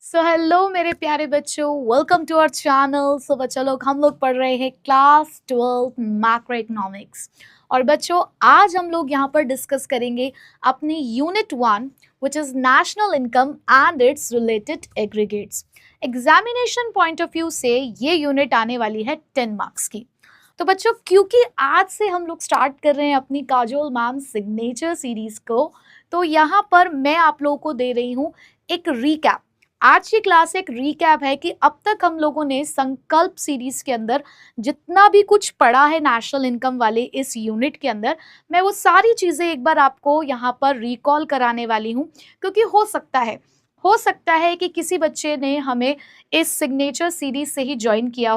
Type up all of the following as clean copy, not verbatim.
Hello मेरे प्यारे बच्चों, वेलकम टू आवर चैनल। बच्चों लोग हम लोग पढ़ रहे हैं क्लास 12 मैक्रो इकोनॉमिक्स। और बच्चों आज हम लोग यहाँ पर डिस्कस करेंगे अपनी unit 1 which is national income and it's related aggregates. Examination point of view से ये यूनिट आने वाली है 10 मार्क्स की। तो बच्चों क्योंकि आज से हम लोग स्टार्ट कर रहे हैं अपनी काजोल मैम सिग्नेचर सीरीज को, तो यहाँ पर मैं आप लोगों को दे रही हूँ एक रीकैप। आज की क्लास एक रीकैप है कि अब तक हम लोगों ने संकल्प सीरीज के अंदर जितना भी कुछ पढ़ा है नेशनल इनकम वाले इस यूनिट के अंदर, मैं वो सारी चीज़ें एक बार आपको यहाँ पर रिकॉल कराने वाली हूँ। क्योंकि हो सकता है कि किसी बच्चे ने हमें इस सिग्नेचर सीरीज से ही ज्वाइन किया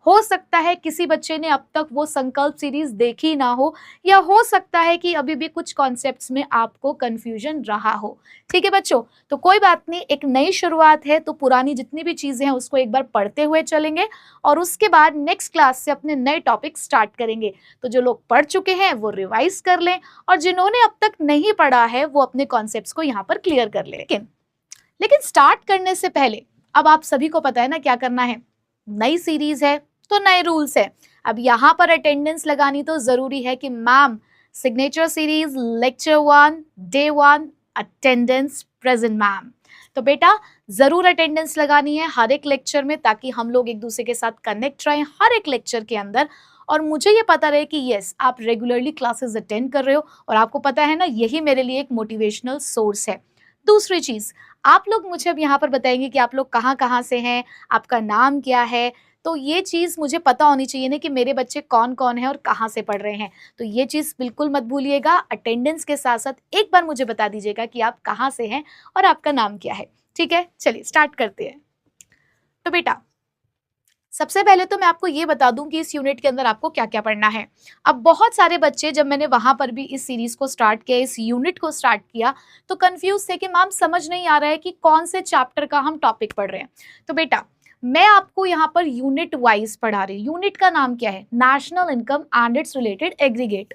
हो सकता है किसी बच्चे ने अब तक वो संकल्प सीरीज देखी ना हो, या हो सकता है कि अभी भी कुछ कॉन्सेप्ट्स में आपको कंफ्यूजन रहा हो। ठीक है बच्चों, तो कोई बात नहीं, एक नई शुरुआत है तो पुरानी जितनी भी चीजें हैं उसको एक बार पढ़ते हुए चलेंगे और उसके बाद नेक्स्ट क्लास से अपने नए टॉपिक स्टार्ट करेंगे। तो जो लोग पढ़ चुके हैं वो रिवाइज कर लें और जिन्होंने अब तक नहीं पढ़ा है वो अपने कॉन्सेप्ट्स को यहाँ पर क्लियर कर लें। लेकिन स्टार्ट करने से पहले अब आप सभी को पता है ना क्या करना है। नई सीरीज है तो नए रूल्स है। अब यहाँ पर अटेंडेंस लगानी तो जरूरी है कि ma'am signature series lecture 1 day 1 attendance present ma'am. तो बेटा जरूर अटेंडेंस लगानी है हर एक लेक्चर में, ताकि हम लोग एक दूसरे के साथ कनेक्ट रहें हर एक लेक्चर के अंदर। और मुझे ये पता रहे कि यस आप रेगुलरली क्लासेस अटेंड कर रहे हो, और आपको पता है ना यही मेरे लिए एक मोटिवेशनल सोर्स है। दूसरी चीज, आप लोग मुझे अब यहाँ पर बताएंगे कि आप लोग कहाँ से हैं, आपका नाम क्या है। तो ये चीज़ मुझे पता होनी चाहिए ना कि मेरे बच्चे कौन कौन है और कहाँ से पढ़ रहे हैं। तो ये चीज़ बिल्कुल मत भूलिएगा। अटेंडेंस के साथ साथ एक बार मुझे बता दीजिएगा कि आप कहाँ से हैं और आपका नाम क्या है। ठीक है, चलिए स्टार्ट करते हैं। तो बेटा सबसे पहले तो मैं आपको ये बता दूं कि इस यूनिट के अंदर आपको क्या क्या पढ़ना है। अब बहुत सारे बच्चे, जब मैंने वहां पर भी इस सीरीज को स्टार्ट किया, इस यूनिट को स्टार्ट किया, तो कंफ्यूज थे कि मैम समझ नहीं आ रहा है कि कौन से चैप्टर का हम टॉपिक पढ़ रहे हैं। तो बेटा मैं आपको यहाँ पर यूनिट वाइज पढ़ा रही हूँ। यूनिट का नाम क्या है? National income and it's related aggregate.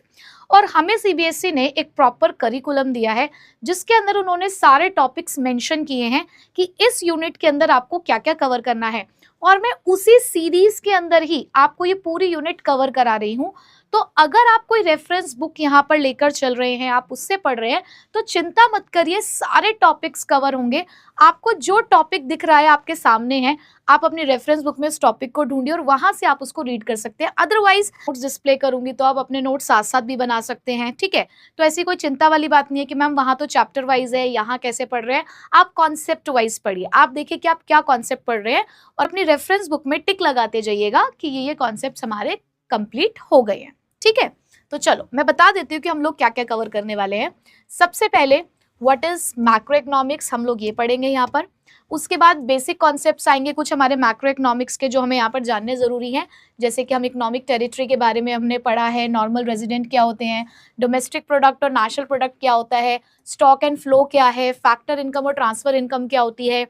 और हमें सीबीएसई ने एक प्रॉपर करिकुलम दिया है जिसके अंदर उन्होंने सारे टॉपिक्स मेंशन किए हैं कि इस यूनिट के अंदर आपको क्या क्या कवर करना है। और मैं उसी सीरीज के अंदर ही आपको ये पूरी यूनिट कवर करा रही हूँ। तो अगर आप कोई रेफरेंस बुक यहाँ पर लेकर चल रहे हैं, आप उससे पढ़ रहे हैं, तो चिंता मत करिए, सारे टॉपिक्स कवर होंगे। आपको जो टॉपिक दिख रहा है आपके सामने है, आप अपनी रेफरेंस बुक में उस टॉपिक को ढूंढिए और वहां से आप उसको रीड कर सकते हैं। अदरवाइज नोट्स डिस्प्ले करूंगी तो आप अपने नोट्स साथ साथ भी बना सकते हैं। ठीक है, तो ऐसी कोई चिंता वाली बात नहीं है कि मैम वहां तो चैप्टर वाइज है, यहाँ कैसे पढ़ रहे हैं। आप कॉन्सेप्ट वाइज पढ़िए, आप देखिए कि आप क्या कॉन्सेप्ट पढ़ रहे हैं और अपनी रेफरेंस बुक में टिक लगाते जाइएगा कि ये कॉन्सेप्ट हमारे कंप्लीट हो गए हैं। ठीक है, तो चलो मैं बता देती हूँ कि हम लोग क्या क्या कवर करने वाले हैं। सबसे पहले व्हाट इज मैक्रो इकोनॉमिक्स, हम लोग ये पढ़ेंगे यहाँ पर। उसके बाद बेसिक कॉन्सेप्ट्स आएंगे कुछ हमारे मैक्रो इकोनॉमिक्स के, जो हमें यहाँ पर जानने जरूरी हैं। जैसे कि हम इकोनॉमिक टेरिटरी के बारे में हमने पढ़ा है, नॉर्मल रेजिडेंट क्या होते हैं, डोमेस्टिक प्रोडक्ट और नेशनल प्रोडक्ट क्या होता है, स्टॉक एंड फ्लो क्या है, फैक्टर इनकम और ट्रांसफर इनकम क्या होती है,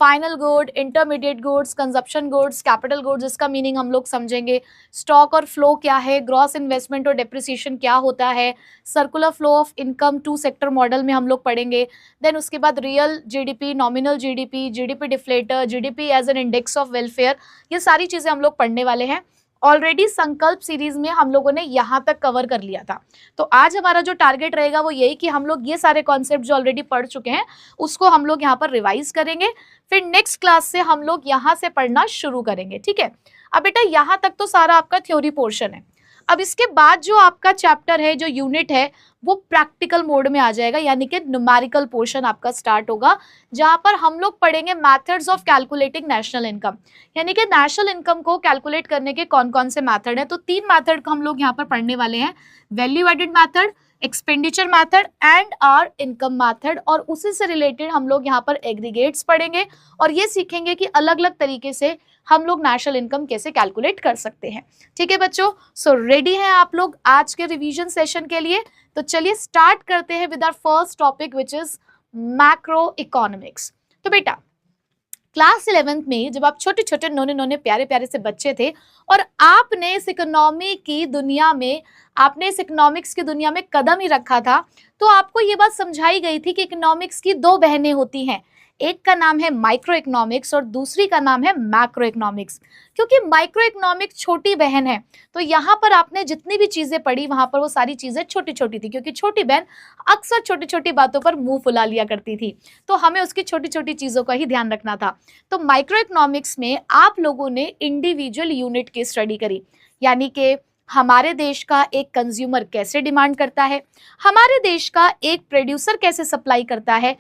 final good, intermediate goods, consumption goods, capital goods, इसका मीनिंग हम लोग समझेंगे, स्टॉक और फ्लो क्या है, ग्रॉस इन्वेस्टमेंट और डेप्रिसिएशन क्या होता है, circular flow of income 2 sector model में हम लोग पढ़ेंगे। देन उसके बाद real GDP, nominal GDP, GDP deflator, GDP as an index of welfare, ये सारी चीजें हम लोग पढ़ने वाले हैं। ऑलरेडी संकल्प सीरीज में हम लोगों ने यहाँ तक कवर कर लिया था। तो आज हमारा जो टारगेट रहेगा वो यही कि हम लोग ये सारे कॉन्सेप्ट जो ऑलरेडी पढ़ चुके हैं उसको हम लोग यहाँ पर रिवाइज करेंगे। फिर नेक्स्ट क्लास से हम लोग यहाँ से पढ़ना शुरू करेंगे। ठीक है, अब बेटा यहाँ तक तो सारा आपका थ्योरी पोर्शन है। अब इसके बाद जो आपका चैप्टर है, जो यूनिट है, वो प्रैक्टिकल मोड में आ जाएगा, यानी कि न्यूमेरिकल पोर्शन आपका स्टार्ट होगा, जहां पर हम लोग पढ़ेंगे methods of calculating national income. यानी कि नेशनल इनकम को कैलकुलेट करने के कौन कौन से मेथड हैं। तो 3 मेथड को हम लोग यहाँ पर पढ़ने वाले हैं, value added method, expenditure method and or income method. और उसी से रिलेटेड हम लोग यहाँ पर एग्रीगेट्स पढ़ेंगे और ये सीखेंगे कि अलग अलग तरीके से हम लोग नेशनल इनकम कैसे कैलकुलेट कर सकते हैं। ठीक है बच्चों, सो रेडी हैं आप लोग आज के रिवीजन सेशन के लिए? तो चलिए स्टार्ट करते हैं with our first topic which is macroeconomics. तो बेटा क्लास 11th में जब आप छोटे छोटे नोने नोने प्यारे प्यारे से बच्चे थे और आपने इस इकोनॉमी की दुनिया में, आपने इस इकोनॉमिक्स की दुनिया में कदम ही रखा था, तो आपको ये बात समझाई गई थी कि इकोनॉमिक्स की 2 बहनें होती हैं, एक का नाम है माइक्रो इकोनॉमिक्स और दूसरी का नाम है मैक्रो इकोनॉमिक्स। क्योंकि माइक्रो इकोनॉमिक्स छोटी बहन है, तो यहाँ पर आपने जितनी भी चीजें पढ़ी वहां पर वो सारी चीजें छोटी छोटी थी, क्योंकि छोटी बहन अक्सर छोटी छोटी बातों पर मुंह फुला लिया करती थी, तो हमें उसकी छोटी छोटी चीजों का ही ध्यान रखना था। तो माइक्रो इकोनॉमिक्स में आप लोगों ने इंडिविजुअल यूनिट की स्टडी करी, यानी कि हमारे देश का एक कंज्यूमर कैसे डिमांड करता है, हमारे देश का एक प्रोड्यूसर कैसे सप्लाई करता है,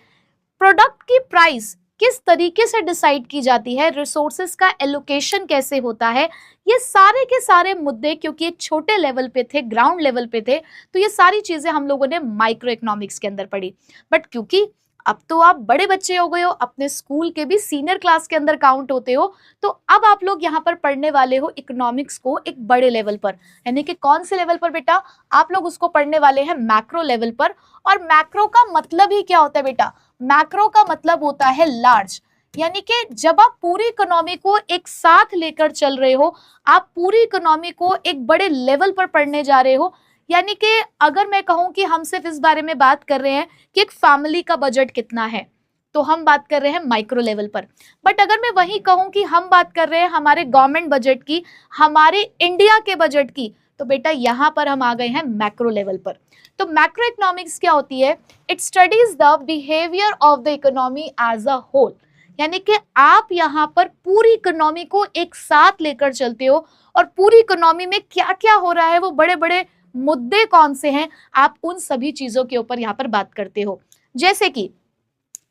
प्रोडक्ट की प्राइस किस तरीके से डिसाइड की जाती है, रिसोर्सेज का एलोकेशन कैसे होता है, ये सारे के सारे मुद्दे क्योंकि एक छोटे लेवल पे थे, ग्राउंड लेवल पे थे, तो ये सारी चीजें हम लोगों ने माइक्रो इकोनॉमिक्स के अंदर पढ़ी। बट क्योंकि अब तो आप बड़े बच्चे हो गए हो, अपने स्कूल के भी सीनियर क्लास के अंदर काउंट होते हो, तो अब आप लोग यहाँ पर पढ़ने वाले हो इकोनॉमिक्स को एक बड़े लेवल पर, यानी कि कौन से लेवल पर बेटा, आप लोग उसको पढ़ने वाले हैं मैक्रो लेवल पर। और मैक्रो का मतलब ही क्या होता है बेटा, मैक्रो का मतलब होता है लार्ज, यानी कि जब आप पूरी इकोनॉमी को एक साथ लेकर चल रहे हो, आप पूरी इकोनॉमी को एक बड़े लेवल पर पढ़ने जा रहे हो। यानी कि अगर मैं कहूं कि हम सिर्फ इस बारे में बात कर रहे हैं कि एक फैमिली का बजट कितना है, तो हम बात कर रहे हैं माइक्रो लेवल पर। बट अगर मैं वही कहूं कि हम बात कर रहे हैं हमारे गवर्नमेंट बजट की, हमारे इंडिया के बजट की, तो बेटा यहां पर हम आ गए हैं मैक्रो लेवल पर। तो मैक्रो इकोनॉमिक्स क्या होती है, it studies the behaviour of the economy as a whole, यानी कि आप यहाँ पर पूरी इकोनॉमी को एक साथ लेकर चलते हो और पूरी इकोनॉमी में क्या क्या हो रहा है, वो बड़े बड़े मुद्दे कौन से हैं, आप उन सभी चीजों के ऊपर यहाँ पर बात करते हो। जैसे कि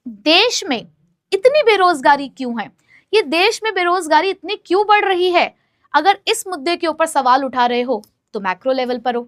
देश में इतनी बेरोजगारी क्यों है, ये देश में बेरोजगारी इतनी क्यों बढ़ रही है, अगर इस मुद्दे के ऊपर सवाल उठा रहे हो तो मैक्रो लेवल पर हो।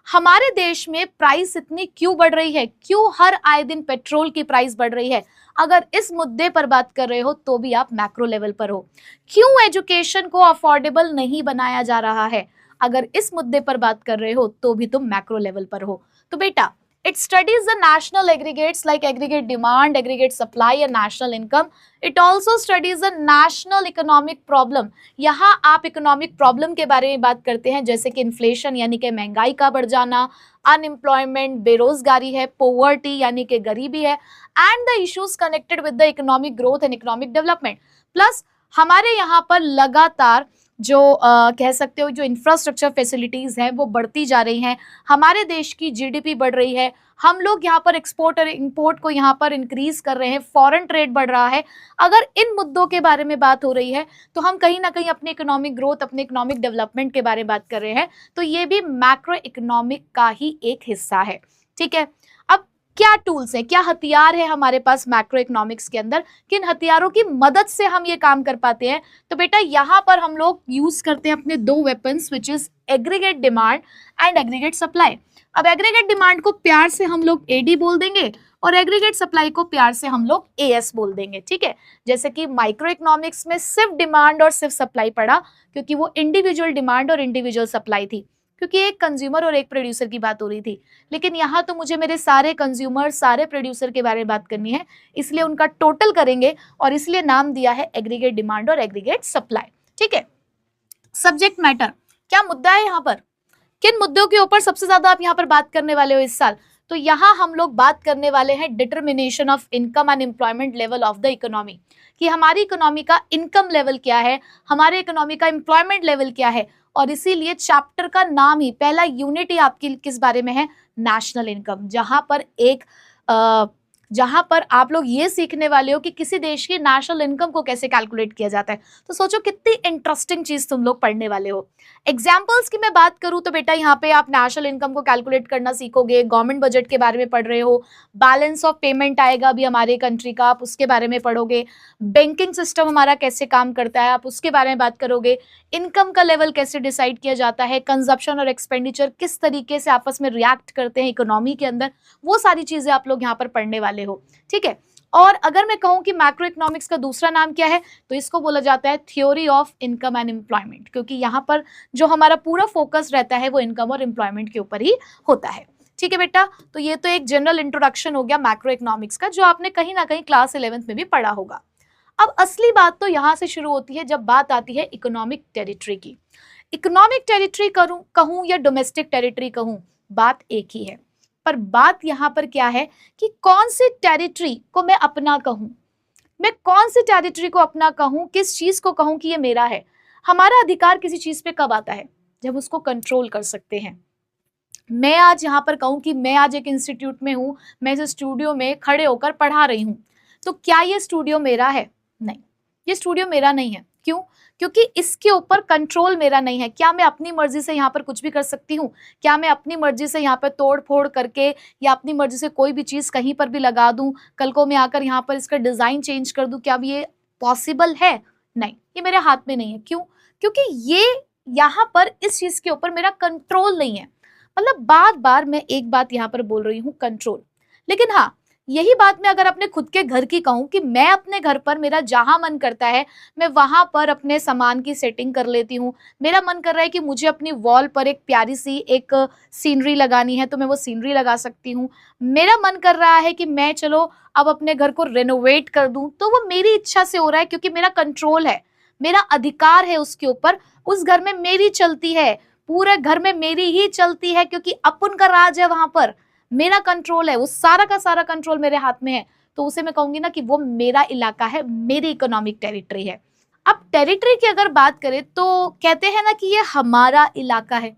हमारे देश में प्राइस इतनी क्यों बढ़ रही है, क्यों हर आए दिन पेट्रोल की प्राइस बढ़ रही है, अगर इस मुद्दे पर बात कर रहे हो तो भी आप मैक्रो लेवल पर हो। क्यों एजुकेशन को अफोर्डेबल नहीं बनाया जा रहा है, अगर इस मुद्दे पर बात कर रहे हो तो भी तुम मैक्रो लेवल पर हो। तो बेटा it studies the national aggregates like aggregate demand, aggregate supply and national income. It also studies the national economic problem. यहाँ आप इकोनॉमिक प्रॉब्लम के बारे में बात करते हैं, जैसे कि इन्फ्लेशन यानी कि महंगाई का बढ़ जाना, अनएम्प्लॉयमेंट बेरोजगारी है, पोवर्टी यानी कि गरीबी है, and the issues connected with the economic growth and economic development. Plus हमारे यहाँ पर लगातार जो कह सकते हो जो इंफ्रास्ट्रक्चर फैसिलिटीज हैं वो बढ़ती जा रही हैं, हमारे देश की जीडीपी बढ़ रही है, हम लोग यहाँ पर एक्सपोर्ट और इंपोर्ट को यहाँ पर इंक्रीज कर रहे हैं, फॉरेन ट्रेड बढ़ रहा है। अगर इन मुद्दों के बारे में बात हो रही है तो हम कहीं ना कहीं अपने इकोनॉमिक ग्रोथ, अपने इकोनॉमिक डेवलपमेंट के बारे में बात कर रहे हैं, तो ये भी मैक्रो इकोनॉमिक का ही एक हिस्सा है। ठीक है, अब क्या टूल्स है, क्या हथियार है हमारे पास मैक्रो इकोनॉमिक्स के अंदर, किन हथियारों की मदद से हम ये काम कर पाते हैं, तो बेटा यहाँ पर हम लोग यूज करते हैं अपने दो weapons, which is aggregate demand and aggregate supply. अब एग्रीगेट डिमांड को प्यार से हम लोग एडी बोल देंगे और एग्रीगेट सप्लाई को प्यार से हम लोग एएस बोल देंगे। ठीक है, जैसे कि माइक्रो इकोनॉमिक्स में सिर्फ डिमांड और सिर्फ सप्लाई पढ़ा, क्योंकि वो इंडिविजुअल डिमांड और इंडिविजुअल सप्लाई थी, क्योंकि एक कंज्यूमर और एक प्रोड्यूसर की बात हो रही थी। लेकिन यहाँ तो मुझे मेरे सारे कंज्यूमर, सारे प्रोड्यूसर के बारे में बात करनी है, इसलिए उनका टोटल करेंगे और इसलिए नाम दिया है एग्रीगेट डिमांड और एग्रीगेट सप्लाई। ठीक है, सब्जेक्ट मैटर, क्या मुद्दा है यहाँ पर, किन मुद्दों के ऊपर सबसे ज्यादा आप यहाँ पर बात करने वाले हो इस साल, तो यहाँ हम लोग बात करने वाले हैं determination of income and employment level of the economy, कि हमारी इकोनॉमी का इनकम लेवल क्या है, हमारे इकोनॉमी का एम्प्लॉयमेंट लेवल क्या है। और इसीलिए चैप्टर का नाम ही, पहला यूनिट ही आपकी किस बारे में है, नेशनल इनकम, जहां पर आप लोग ये सीखने वाले हो कि किसी देश की नेशनल इनकम को कैसे कैलकुलेट किया जाता है। तो सोचो कितनी इंटरेस्टिंग चीज तुम लोग पढ़ने वाले हो। एग्जाम्पल्स की मैं बात करूं तो बेटा यहाँ पे आप नेशनल इनकम को कैलकुलेट करना सीखोगे, गवर्नमेंट बजट के बारे में पढ़ रहे हो, बैलेंस ऑफ पेमेंट आएगा अभी हमारे कंट्री का, आप उसके बारे में पढ़ोगे, बैंकिंग सिस्टम हमारा कैसे काम करता है आप उसके बारे में बात करोगे, इनकम का लेवल कैसे डिसाइड किया जाता है, कंजप्शन और एक्सपेंडिचर किस तरीके से आपस में रिएक्ट करते हैं इकोनॉमी के अंदर, वो सारी चीजें आप लोग यहाँ पर पढ़ने वाले हो। ठीक है, और अगर मैं कहूं कि मैक्रो इकोनॉमिक्स का दूसरा नाम क्या है, तो इसको बोला जाता है theory of income and employment, क्योंकि यहाँ पर जो हमारा पूरा फोकस रहता है वो इनकम और एम्प्लॉयमेंट के ऊपर ही होता है। ठीक है बेटा, तो ये तो एक जनरल इंट्रोडक्शन हो गया मैक्रो इकोनॉमिक्स का, जो आपने कहीं ना कहीं क्लास 11th में भी पढ़ा होगा। अब असली बात तो यहाँ से शुरू होती है जब बात आती है इकोनॉमिक टेरिटरी की। इकोनॉमिक टेरिटरी कहूँ या डोमेस्टिक टेरिटरी कहूँ, बात एक ही है, पर बात यहाँ पर क्या है कि कौन सी टेरिटरी को मैं अपना कहूँ। मैं कौन सी टेरिटरी को अपना कहूं, किस चीज को कहूं कि ये मेरा है। हमारा अधिकार किसी चीज पे कब आता है, जब उसको कंट्रोल कर सकते हैं। मैं आज यहाँ पर कहूं कि मैं आज एक इंस्टीट्यूट में हूं, मैं इस स्टूडियो में खड़े होकर पढ़ा रही हूं, तो क्या ये स्टूडियो मेरा है? नहीं, ये स्टूडियो मेरा नहीं है। क्यों? क्योंकि इसके ऊपर कंट्रोल मेरा नहीं है। क्या मैं अपनी मर्जी से यहाँ पर कुछ भी कर सकती हूँ? क्या मैं अपनी मर्जी से यहाँ पर तोड़ फोड़ करके या अपनी मर्जी से कोई भी चीज कहीं पर भी लगा दूं, कल को मैं आकर यहाँ पर इसका डिजाइन चेंज कर दूं, क्या भी ये पॉसिबल है? नहीं, ये मेरे हाथ में नहीं है। क्यों? क्योंकि ये यहाँ पर इस चीज के ऊपर मेरा कंट्रोल नहीं है। मतलब बार बार मैं एक बात यहाँ पर बोल रही हूँ, कंट्रोल। लेकिन हाँ, यही बात मैं अगर अपने खुद के घर की कहूँ कि मैं अपने घर पर मेरा जहां मन करता है मैं वहां पर अपने सामान की सेटिंग कर लेती हूँ। मेरा मन कर रहा है कि मुझे अपनी वॉल पर एक प्यारी सी एक सीनरी लगानी है तो मैं वो सीनरी लगा सकती हूँ। मेरा मन कर रहा है कि मैं चलो अब अपने घर को रेनोवेट कर दूं, तो वो मेरी इच्छा से हो रहा है क्योंकि मेरा कंट्रोल है, मेरा अधिकार है उसके ऊपर। उस घर में मेरी चलती है, पूरे घर में मेरी ही चलती है, क्योंकि अपन का राज है, वहां पर मेरा कंट्रोल है, वो सारा का सारा कंट्रोल मेरे हाथ में है। तो उसे मैं कहूंगी ना कि वो मेरा इलाका है, मेरी इकोनॉमिक टेरिटरी है। अब टेरिटरी की अगर बात करें तो कहते हैं ना कि ये हमारा इलाका है,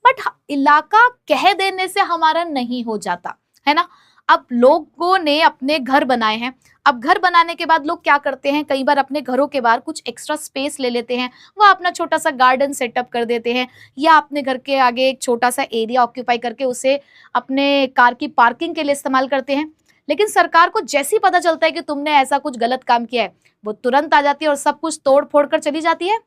बट इलाका कह देने से हमारा नहीं हो जाता है ना। अब लोगों ने अपने घर बनाए हैं, अब घर बनाने के बाद लोग क्या करते हैं, कई बार अपने घरों के बाहर कुछ एक्स्ट्रा स्पेस ले लेते हैं, वो अपना छोटा सा गार्डन सेटअप कर देते हैं, या अपने घर के आगे एक छोटा सा एरिया ऑक्यूपाई करके उसे अपने कार की पार्किंग के लिए इस्तेमाल करते हैं। लेकिन सरकार को जैसे ही पता चलता है कि तुमने ऐसा कुछ गलत काम किया है, वो तुरंत आ जाती है और सब कुछ तोड़ फोड़ कर चली जाती है।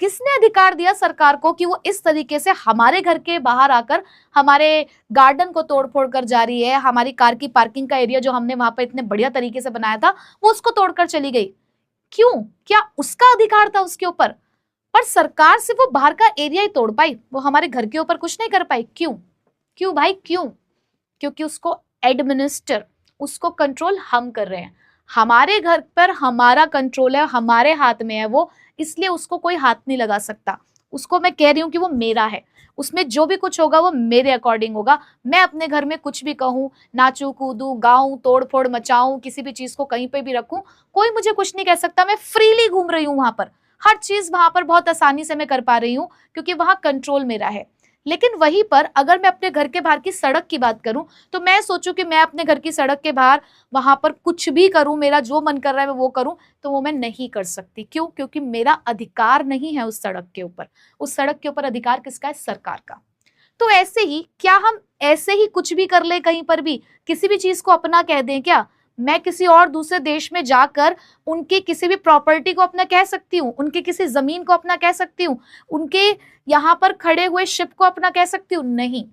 किसने अधिकार दिया सरकार को कि वो इस तरीके से हमारे घर के बाहर आकर हमारे गार्डन को तोड़ फोड़ कर जा रही है, हमारी कार की पार्किंग का एरिया जो हमने वहां पर इतने बढ़िया तरीके से बनाया था वो उसको तोड़कर चली गई? क्यों? क्या उसका अधिकार था उसके ऊपर? पर सरकार सिर्फ वो बाहर का एरिया ही तोड़ पाई, वो हमारे घर के ऊपर कुछ नहीं कर पाई। क्यों? क्यों भाई, क्यों? क्योंकि उसको एडमिनिस्टर, उसको कंट्रोल हम कर रहे हैं। हमारे घर पर हमारा कंट्रोल है, हमारे हाथ में है वो, इसलिए उसको कोई हाथ नहीं लगा सकता। उसको मैं कह रही हूं कि वो मेरा है, उसमें जो भी कुछ होगा वो मेरे अकॉर्डिंग होगा। मैं अपने घर में कुछ भी कहूं, नाचू कूदू गाऊं, तोड़ फोड़ मचाऊं, किसी भी चीज को कहीं पे भी रखूं, कोई मुझे कुछ नहीं कह सकता। मैं फ्रीली घूम रही हूँ वहां पर, हर चीज वहां पर बहुत आसानी से मैं कर पा रही हूँ क्योंकि वहां कंट्रोल मेरा है। लेकिन वहीं पर अगर मैं अपने घर के बाहर की सड़क की बात करूं, तो मैं सोचूं कि मैं अपने घर की सड़क के बाहर वहां पर कुछ भी करूं, मेरा जो मन कर रहा है मैं वो करूं, तो वो मैं नहीं कर सकती। क्यों? क्योंकि मेरा अधिकार नहीं है उस सड़क के ऊपर। उस सड़क के ऊपर अधिकार किसका है? सरकार का। तो ऐसे ही क्या हम ऐसे ही कुछ भी कर ले, कहीं पर भी किसी भी चीज को अपना कह दें क्या? मैं किसी और दूसरे देश में जाकर उनके किसी भी प्रॉपर्टी को अपना कह सकती हूँ, उनके किसी जमीन को अपना कह सकती हूँ, उनके यहाँ पर खड़े हुए शिप को अपना कह सकती हूँ? नहीं।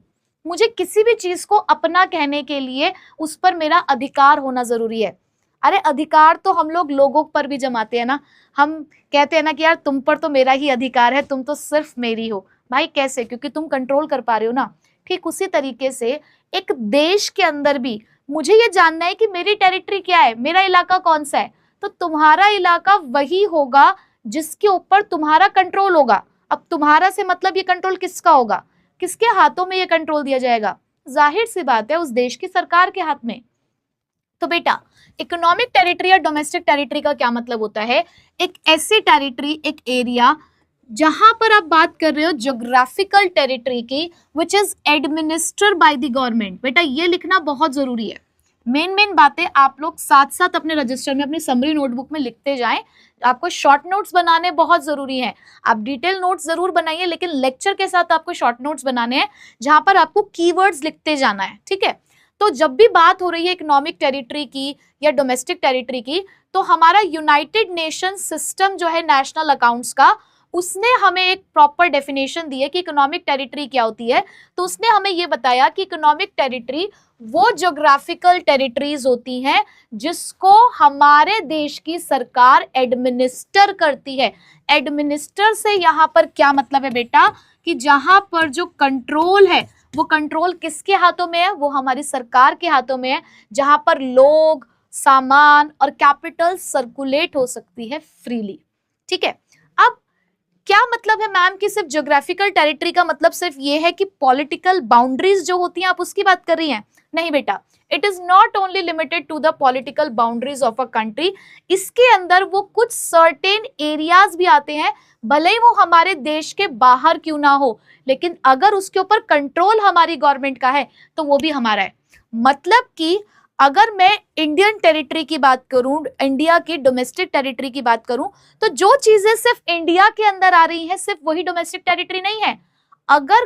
मुझे किसी भी चीज को अपना कहने के लिए उस पर मेरा अधिकार होना जरूरी है। अरे अधिकार तो हम लोग लोगों पर भी जमाते हैं ना, हम कहते हैं ना कि यार तुम पर तो मेरा ही अधिकार है, तुम तो सिर्फ मेरी हो। भाई कैसे? क्योंकि तुम कंट्रोल कर पा रहे हो ना। ठीक उसी तरीके से एक देश के अंदर भी मुझे ये जानना है कि मेरी टेरिटरी क्या है, मेरा इलाका कौन सा है। तो तुम्हारा इलाका वही होगा जिसके ऊपर तुम्हारा कंट्रोल होगा। अब तुम्हारा से मतलब ये कंट्रोल किसका होगा? किसके हाथों में ये कंट्रोल दिया जाएगा? जाहिर सी बात है, उस देश की सरकार के हाथ में। तो बेटा, इकोनॉमिक टेरिटरी या डोमेस्टिक टेरिटरी का क्या मतलब होता है? एक ऐसी टेरिटरी, एक एरिया जहां पर आप बात कर रहे हो ज्योग्राफिकल टेरिटरी की, which is administered by the government. बेटा ये लिखना बहुत जरूरी है। मेन बातें आप लोग साथ साथ अपने रजिस्टर में, अपनी समरी नोटबुक में लिखते जाएं। आपको शॉर्ट नोट्स बनाने बहुत जरूरी है। आप डिटेल नोट्स जरूर बनाइए, लेकिन लेक्चर के साथ आपको शॉर्ट नोट्स बनाने हैं जहां पर आपको कीवर्ड्स लिखते जाना है। ठीक है? तो जब भी बात हो रही है इकोनॉमिक टेरिटरी की या डोमेस्टिक टेरिटरी की, तो हमारा यूनाइटेड नेशन सिस्टम जो है नेशनल अकाउंट्स का, उसने हमें एक प्रॉपर डेफिनेशन दी है कि इकोनॉमिक टेरिटरी क्या होती है। तो उसने हमें ये बताया कि इकोनॉमिक टेरिटरी वो ज्योग्राफिकल टेरिटरीज होती हैं जिसको हमारे देश की सरकार एडमिनिस्टर करती है। एडमिनिस्टर से यहाँ पर क्या मतलब है बेटा? कि जहां पर जो कंट्रोल है, वो कंट्रोल किसके हाथों में है? वो हमारी सरकार के हाथों में है, जहां पर लोग, सामान और कैपिटल सर्कुलेट हो सकती है फ्रीली। ठीक है? अब क्या मतलब है मैम कि सिर्फ ज्योग्राफिकल टेरिटरी का मतलब सिर्फ ये है कि पॉलिटिकल बाउंड्रीज जो होती हैं आप उसकी बात कर रही हैं? नहीं बेटा, it is not only limited to the political boundaries of a country. इसके अंदर वो कुछ सर्टेन एरियाज भी आते हैं, भले ही वो हमारे देश के बाहर क्यों ना हो, लेकिन अगर उसके ऊपर कंट्रोल हमारी गवर्नमेंट का है तो वो भी हमारा है। मतलब कि अगर मैं इंडियन टेरिटरी की बात करूं, इंडिया की डोमेस्टिक टेरिटरी की बात करूं, तो जो चीजें सिर्फ इंडिया के अंदर आ रही हैं सिर्फ वही डोमेस्टिक टेरिटरी नहीं है। अगर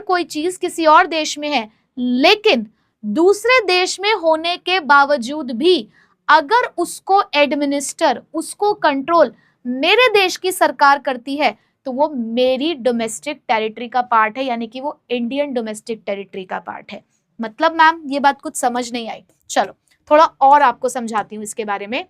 कोई चीज किसी और देश में है लेकिन दूसरे देश में होने के बावजूद भी अगर उसको एडमिनिस्टर, उसको कंट्रोल मेरे देश की सरकार करती है तो वो मेरी डोमेस्टिक टेरिटरी का पार्ट है, यानी कि वो इंडियन डोमेस्टिक टेरिटरी का पार्ट है। मतलब मैम ये बात कुछ समझ नहीं आई। चलो थोड़ा और आपको समझाती हूँ इसके बारे में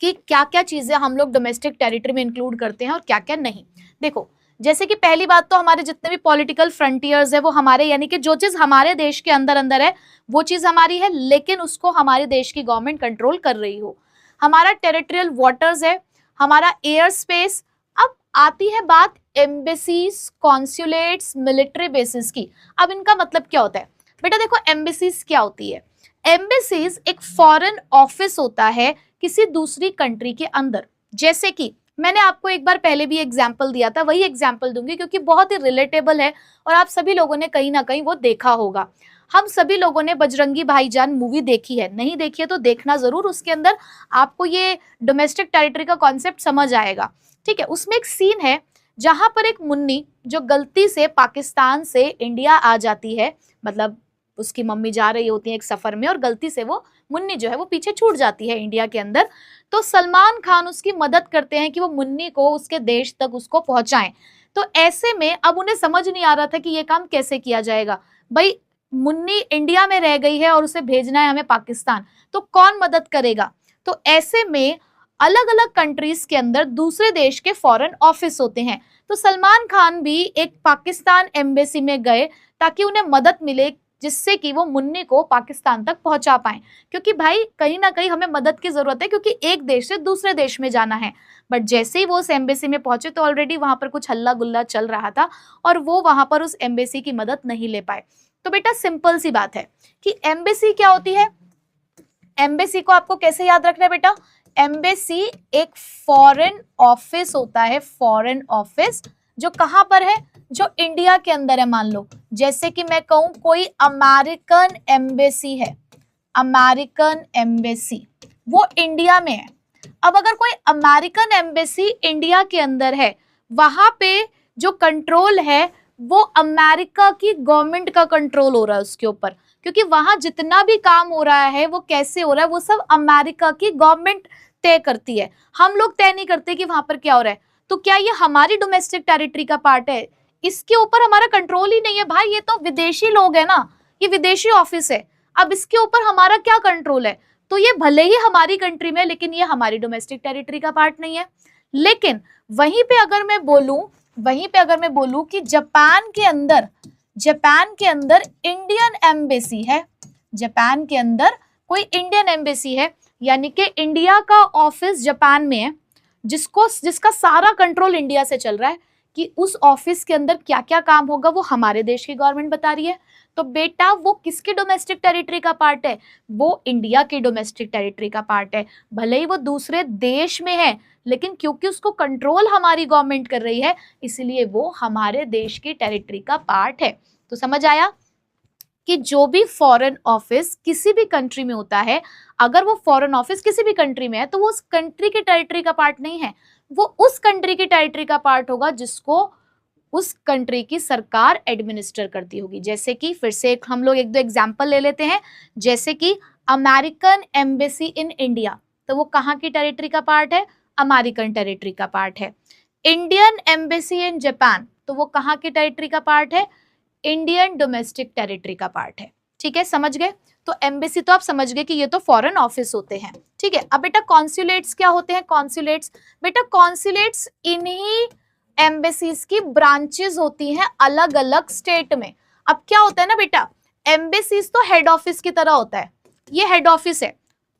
कि क्या क्या चीजें हम लोग डोमेस्टिक टेरिटरी में इंक्लूड करते हैं और क्या क्या नहीं। देखो, जैसे कि पहली बात तो हमारे जितने भी पॉलिटिकल फ्रंटियर्स है वो हमारे, यानी कि जो चीज हमारे देश के अंदर अंदर है वो चीज हमारी है, लेकिन उसको हमारे देश की गवर्नमेंट कंट्रोल कर रही हो। हमारा टेरिटोरियल वाटर्स है, हमारा एयर स्पेस। अब आती है बात एम्बेसीज, कॉन्सुलेट्स, मिलिट्री बेसिस की। अब इनका मतलब क्या होता है बेटा? देखो, एम्बेसीज क्या होती है? एम्बेसीज एक फॉरेन ऑफिस होता है किसी दूसरी कंट्री के अंदर। जैसे कि मैंने आपको एक बार पहले भी एग्जाम्पल दिया था, वही एग्जाम्पल दूंगी क्योंकि बहुत ही रिलेटेबल है और आप सभी लोगों ने कहीं ना कहीं वो देखा होगा। हम सभी लोगों ने बजरंगी भाईजान मूवी देखी है, नहीं देखी है तो देखना जरूर, उसके अंदर आपको ये डोमेस्टिक टेरिटरी का कॉन्सेप्ट समझ आएगा। ठीक है, उसमें एक सीन है जहां पर एक मुन्नी जो गलती से पाकिस्तान से इंडिया आ जाती है, मतलब उसकी मम्मी जा रही होती है एक सफर में और गलती से वो मुन्नी जो है वो पीछे छूट जाती है इंडिया के अंदर। तो सलमान खान उसकी मदद करते हैं कि वो मुन्नी को उसके देश तक उसको पहुंचाएं। तो ऐसे में अब उन्हें समझ नहीं आ रहा था कि ये काम कैसे किया जाएगा। भाई मुन्नी इंडिया में रह गई है और उसे भेजना है हमें पाकिस्तान, तो कौन मदद करेगा? तो ऐसे में अलग अलग कंट्रीज के अंदर दूसरे देश के फॉरेन ऑफिस होते हैं। तो सलमान खान भी एक पाकिस्तान एम्बेसी में गए ताकि उन्हें मदद मिले, जिससे कि वो मुन्नी को पाकिस्तान तक पहुंचा पाए। क्योंकि भाई कहीं ना कहीं हमें मदद की जरूरत है, क्योंकि एक देश से दूसरे देश में जाना है। बट जैसे ही वो उस एम्बेसी में पहुंचे तो ऑलरेडी वहां पर कुछ हल्ला गुल्ला चल रहा था और वो वहां पर उस एम्बेसी की मदद नहीं ले पाए। तो बेटा सिंपल सी बात है कि एम्बेसी क्या होती है। एम्बेसी को आपको कैसे याद रखना है बेटा? एम्बेसी एक फॉरेन ऑफिस होता है, फॉरेन ऑफिस जो कहां पर है? जो इंडिया के अंदर है। मान लो जैसे कि मैं कहूं कोई अमेरिकन एम्बेसी है, अमेरिकन एम्बेसी वो इंडिया में है। अब अगर कोई अमेरिकन एम्बेसी इंडिया के अंदर है, वहां पे जो कंट्रोल है वो अमेरिका की गवर्नमेंट का कंट्रोल हो रहा है उसके ऊपर, क्योंकि वहां जितना भी काम हो रहा है वो कैसे हो रहा है वो सब अमेरिका की गवर्नमेंट तय करती है। हम लोग तय नहीं करते कि वहां पर क्या हो रहा है। तो क्या ये हमारी डोमेस्टिक टेरिटरी का पार्ट है? इसके ऊपर हमारा कंट्रोल ही नहीं है भाई, ये तो विदेशी लोग है ना, ये विदेशी ऑफिस है। अब इसके ऊपर हमारा क्या कंट्रोल है? तो ये भले ही हमारी कंट्री में, लेकिन ये हमारी डोमेस्टिक टेरिटरी का पार्ट नहीं है। लेकिन वहीं पे अगर मैं बोलूं कि जापान के अंदर इंडियन एम्बेसी है, जापान के अंदर कोई इंडियन एम्बेसी है, यानी कि इंडिया का ऑफिस जापान में है, जिसका सारा कंट्रोल इंडिया से चल रहा है, कि उस ऑफिस के अंदर क्या क्या काम होगा वो हमारे देश की गवर्नमेंट बता रही है। तो बेटा वो किसके डोमेस्टिक टेरिटरी का पार्ट है? वो इंडिया की डोमेस्टिक टेरिटरी का पार्ट है। भले ही वो दूसरे देश में है, लेकिन क्योंकि उसको कंट्रोल हमारी गवर्नमेंट कर रही है, इसलिए वो हमारे देश की टेरिटरी का पार्ट है। तो समझ आया कि जो भी फॉरेन ऑफिस किसी भी कंट्री में होता है, अगर वो फॉरेन ऑफिस किसी भी कंट्री में है तो वो उस कंट्री की टेरिटरी का पार्ट नहीं है, वो उस कंट्री की टेरिटरी का पार्ट होगा जिसको उस कंट्री की सरकार एडमिनिस्टर करती होगी। जैसे कि फिर से हम लोग एक दो एग्जांपल ले लेते हैं, जैसे कि अमेरिकन एम्बेसी इन इंडिया, तो वो कहाँ की टेरिटरी का पार्ट है? अमेरिकन टेरिटरी का पार्ट है। इंडियन एम्बेसी इन जापान, तो वो कहाँ की टेरिटरी का पार्ट है? इंडियन डोमेस्टिक टेरिटरी का पार्ट है। ठीक है, समझ गए? तो एम्बेसी तो आप समझ गए कि ये तो फॉरेन ऑफिस होते हैं। ठीक है, अब बेटा कॉन्सुलेट्स क्या होते हैं? कॉन्सुलेट्स, बेटा कॉन्सुलेट्स इन्हीं एम्बेसीज की ब्रांचेस होती हैं अलग अलग स्टेट में। अब क्या होता है ना बेटा, एम्बेसीज तो हेड ऑफिस की तरह होता है, ये हेड ऑफिस है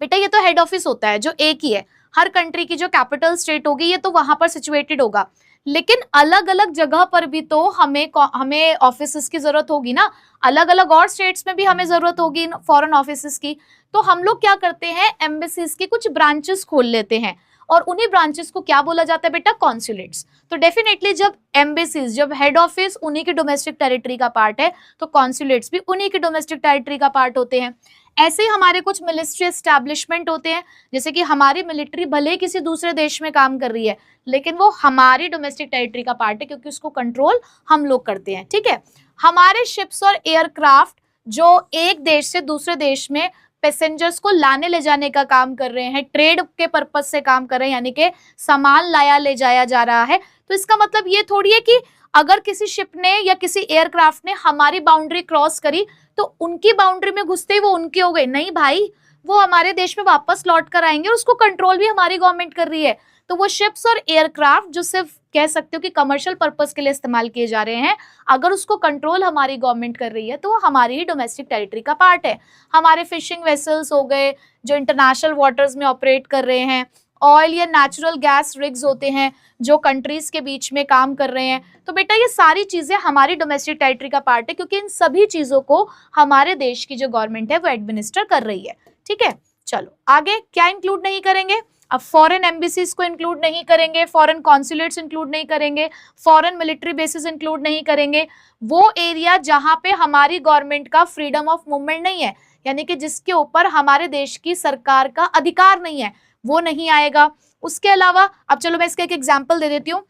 बेटा, ये तो हेड ऑफिस होता है जो एक ही है। हर कंट्री की जो कैपिटल स्टेट होगी ये तो वहां पर सिचुएटेड होगा, लेकिन अलग अलग जगह पर भी तो हमें ऑफिसेस की जरूरत होगी ना, अलग अलग और स्टेट्स में भी हमें जरूरत होगी फॉरेन ऑफिसेस की। तो हम लोग क्या करते हैं, एम्बेसीज की कुछ ब्रांचेस खोल लेते हैं, और उन्हीं ब्रांचेस को क्या बोला जाता है बेटा, कॉन्सुलेट्स। तो डेफिनेटली जब एम्बेसीज, जब हेड ऑफिस उन्हीं की डोमेस्टिक टेरिटरी का पार्ट है, तो कॉन्सुलेट्स भी उन्हीं की डोमेस्टिक टेरिटरी का पार्ट होते हैं। ऐसे ही हमारे कुछ मिलिट्री एस्टैब्लिशमेंट होते हैं, जैसे कि हमारी मिलिट्री भले ही किसी दूसरे देश में काम कर रही है, लेकिन वो हमारी डोमेस्टिक टेरिटरी का पार्ट है, क्योंकि उसको कंट्रोल हम लोग करते हैं। ठीक है, हमारे शिप्स और एयरक्राफ्ट जो एक देश से दूसरे देश में पैसेंजर्स को लाने ले जाने का काम कर रहे हैं, ट्रेड के पर्पज से काम कर रहे हैं, यानी कि सामान लाया ले जाया जा रहा है, तो इसका मतलब ये थोड़ी है कि अगर किसी शिप ने या किसी एयरक्राफ्ट ने हमारी बाउंड्री क्रॉस करी तो उनकी बाउंड्री में घुसते ही वो उनके हो गए। नहीं भाई, वो हमारे देश में वापस लौट कर आएंगे और उसको कंट्रोल भी हमारी गवर्नमेंट कर रही है। तो वो शिप्स और एयरक्राफ्ट जो सिर्फ कह सकते हो कि कमर्शियल पर्पस के लिए इस्तेमाल किए जा रहे हैं, अगर उसको कंट्रोल हमारी गवर्नमेंट कर रही है तो वो हमारी ही डोमेस्टिक टेरिटरी का पार्ट है। हमारे फिशिंग वेसल्स हो गए जो इंटरनेशनल वाटर्स में ऑपरेट कर रहे हैं, ऑयल या नेचुरल गैस रिग्स होते हैं जो कंट्रीज के बीच में काम कर रहे हैं, तो बेटा ये सारी चीजें हमारी डोमेस्टिक टेरिटरी का पार्ट है, क्योंकि इन सभी चीजों को हमारे देश की जो गवर्नमेंट है वो एडमिनिस्टर कर रही है। ठीक है, चलो आगे क्या इंक्लूड नहीं करेंगे, अब फॉरेन एम्बेसीज को इंक्लूड नहीं करेंगे, फॉरेन कॉन्सुलेट्स इंक्लूड नहीं करेंगे, फॉरेन मिलिट्री बेसिस इंक्लूड नहीं करेंगे, वो एरिया जहां पे हमारी गवर्नमेंट का फ्रीडम ऑफ मूवमेंट नहीं है, यानी कि जिसके ऊपर हमारे देश की सरकार का अधिकार नहीं है, वो नहीं आएगा। उसके अलावा अब चलो मैं इसका एक एग्जांपल दे देती हूँ।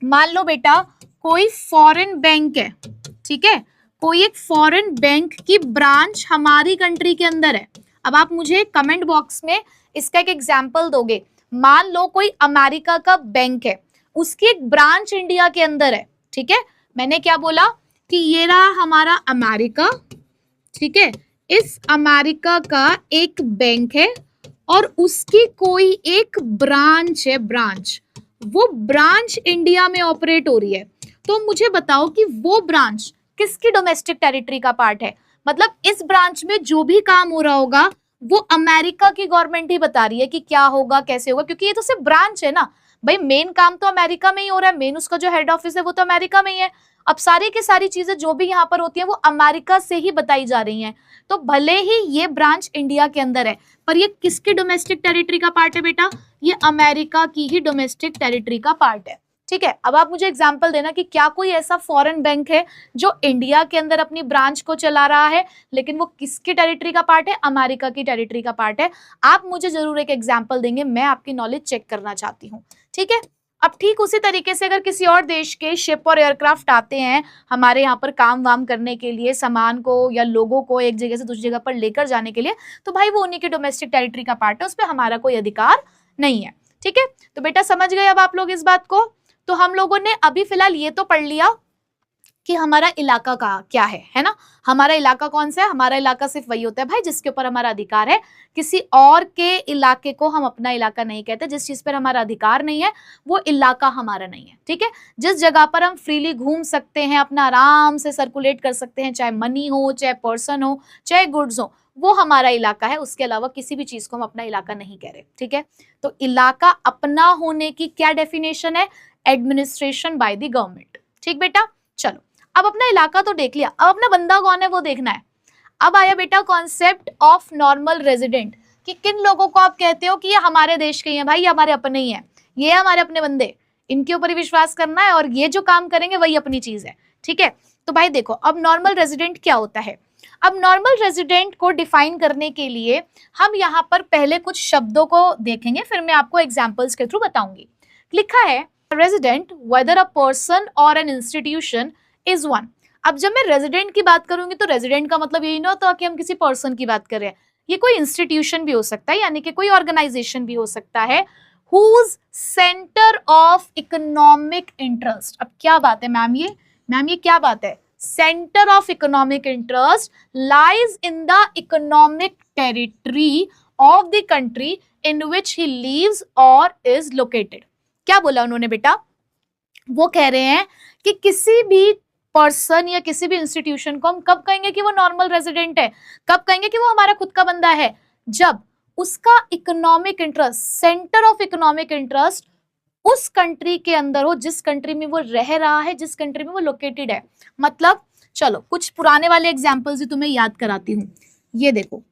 मान लो बेटा कोई फॉरेन बैंक है, ठीक है, कोई एक फॉरेन बैंक की ब्रांच हमारी कंट्री के अंदर है। अब आप मुझे कमेंट बॉक्स में इसका एक एग्जांपल दोगे। मान लो कोई अमेरिका का बैंक है, उसकी एक ब्रांच इंडिया के अंदर है। ठीक है, मैंने क्या बोला कि ये रहा हमारा अमेरिका, ठीक है, इस अमेरिका का एक बैंक है और उसकी कोई एक ब्रांच है, ब्रांच, वो ब्रांच इंडिया में ऑपरेट हो रही है। तो मुझे बताओ कि वो ब्रांच किसकी डोमेस्टिक टेरिटरी का पार्ट है, मतलब इस ब्रांच में जो भी काम हो रहा होगा वो अमेरिका की गवर्नमेंट ही बता रही है कि क्या होगा कैसे होगा, क्योंकि ये तो सिर्फ ब्रांच है ना भाई, मेन काम तो अमेरिका में ही हो रहा है, मेन उसका जो हेड ऑफिस है वो तो अमेरिका में ही है। अब सारी की सारी चीजें जो भी यहाँ पर होती हैं वो अमेरिका से ही बताई जा रही हैं। तो भले ही ये ब्रांच इंडिया के अंदर है, पर ये किसकी डोमेस्टिक टेरिटरी का पार्ट है बेटा, ये अमेरिका की ही डोमेस्टिक टेरिटरी का पार्ट है। ठीक है, अब आप मुझे एग्जांपल देना कि क्या कोई ऐसा फॉरेन बैंक है जो इंडिया के अंदर अपनी ब्रांच को चला रहा है, लेकिन वो किसकी टेरिटरी का पार्ट है, अमेरिका की टेरिटरी का पार्ट है। आप मुझे जरूर एक एग्जांपल देंगे, मैं आपकी नॉलेज चेक करना चाहती हूँ। ठीक है, अब ठीक उसी तरीके से अगर किसी और देश के शिप और एयरक्राफ्ट आते हैं हमारे यहाँ पर काम वाम करने के लिए, सामान को या लोगों को एक जगह से दूसरी जगह पर लेकर जाने के लिए, तो भाई वो उन्हीं की डोमेस्टिक टेरिटरी का पार्ट है, उस पर हमारा कोई अधिकार नहीं है। ठीक है, तो बेटा समझ गए अब आप लोग इस बात को। तो हम लोगों ने अभी फिलहाल ये तो पढ़ लिया कि हमारा इलाका का क्या है ना, हमारा इलाका कौन सा है, हमारा इलाका सिर्फ वही होता है भाई जिसके ऊपर हमारा अधिकार है, किसी और के इलाके को हम अपना इलाका नहीं कहते, जिस चीज पर हमारा अधिकार नहीं है वो इलाका हमारा नहीं है। ठीक है, जिस जगह पर हम फ्रीली घूम सकते हैं, अपना आराम से सर्कुलेट कर सकते हैं, चाहे मनी हो, चाहे पर्सन हो, चाहे गुड्स हो, वो हमारा इलाका है, उसके अलावा किसी भी चीज को हम अपना इलाका नहीं कह रहे। ठीक है, तो इलाका अपना होने की क्या डेफिनेशन है, एडमिनिस्ट्रेशन बाय द गवर्नमेंट। ठीक बेटा, चलो अब अपना इलाका तो देख लिया, अब अपना बंदा कौन है वो देखना है। अब आया बेटा कॉन्सेप्ट ऑफ नॉर्मल रेजिडेंट, कि किन लोगों को आप कहते हो कि ये हमारे देश के ही हैं, भाई ये हमारे अपने ही हैं, ये हमारे अपने बंदे, इनके ऊपर ही विश्वास करना है और ये जो काम करेंगे वही अपनी चीज है। ठीक है, तो भाई देखो अब नॉर्मल रेजिडेंट क्या होता है। अब नॉर्मल रेजिडेंट को डिफाइन करने के लिए हम यहाँ पर पहले कुछ शब्दों को देखेंगे, फिर मैं आपको एग्जाम्पल्स के थ्रू बताऊंगी। लिखा है रेजिडेंट वेदर अ पर्सन और एन इंस्टीट्यूशन इज वन। अब जब मैं रेजिडेंट की बात करूंगी तो रेजिडेंट का मतलब यही ना होता कि हम किसी पर्सन की बात कर रहे हैं, ये कोई इंस्टीट्यूशन भी हो सकता है, यानी कि कोई ऑर्गेनाइजेशन भी हो सकता है, whose centre of economic interest. अब क्या बात है मैम, ये क्या बात है, centre of economic interest lies in the economic territory of the country in which he lives और इज लोकेटेड। क्या बोला उन्होंने बेटा, वो कह रहे हैं कि किसी भी पर्सन या किसी भी इंस्टीट्यूशन को हम कब कहेंगे कि वो नॉर्मल रेजिडेंट है, कब कहेंगे कि वो हमारा खुद का बंदा है, जब उसका economic interest, centre of economic interest उस कंट्री के अंदर हो जिस कंट्री में वो रह रहा है, जिस कंट्री में वो लोकेटेड है। मतलब चलो कुछ पुराने वाले एग्जांपल्स ही तुम्हें याद कराती हूँ। ये देखो,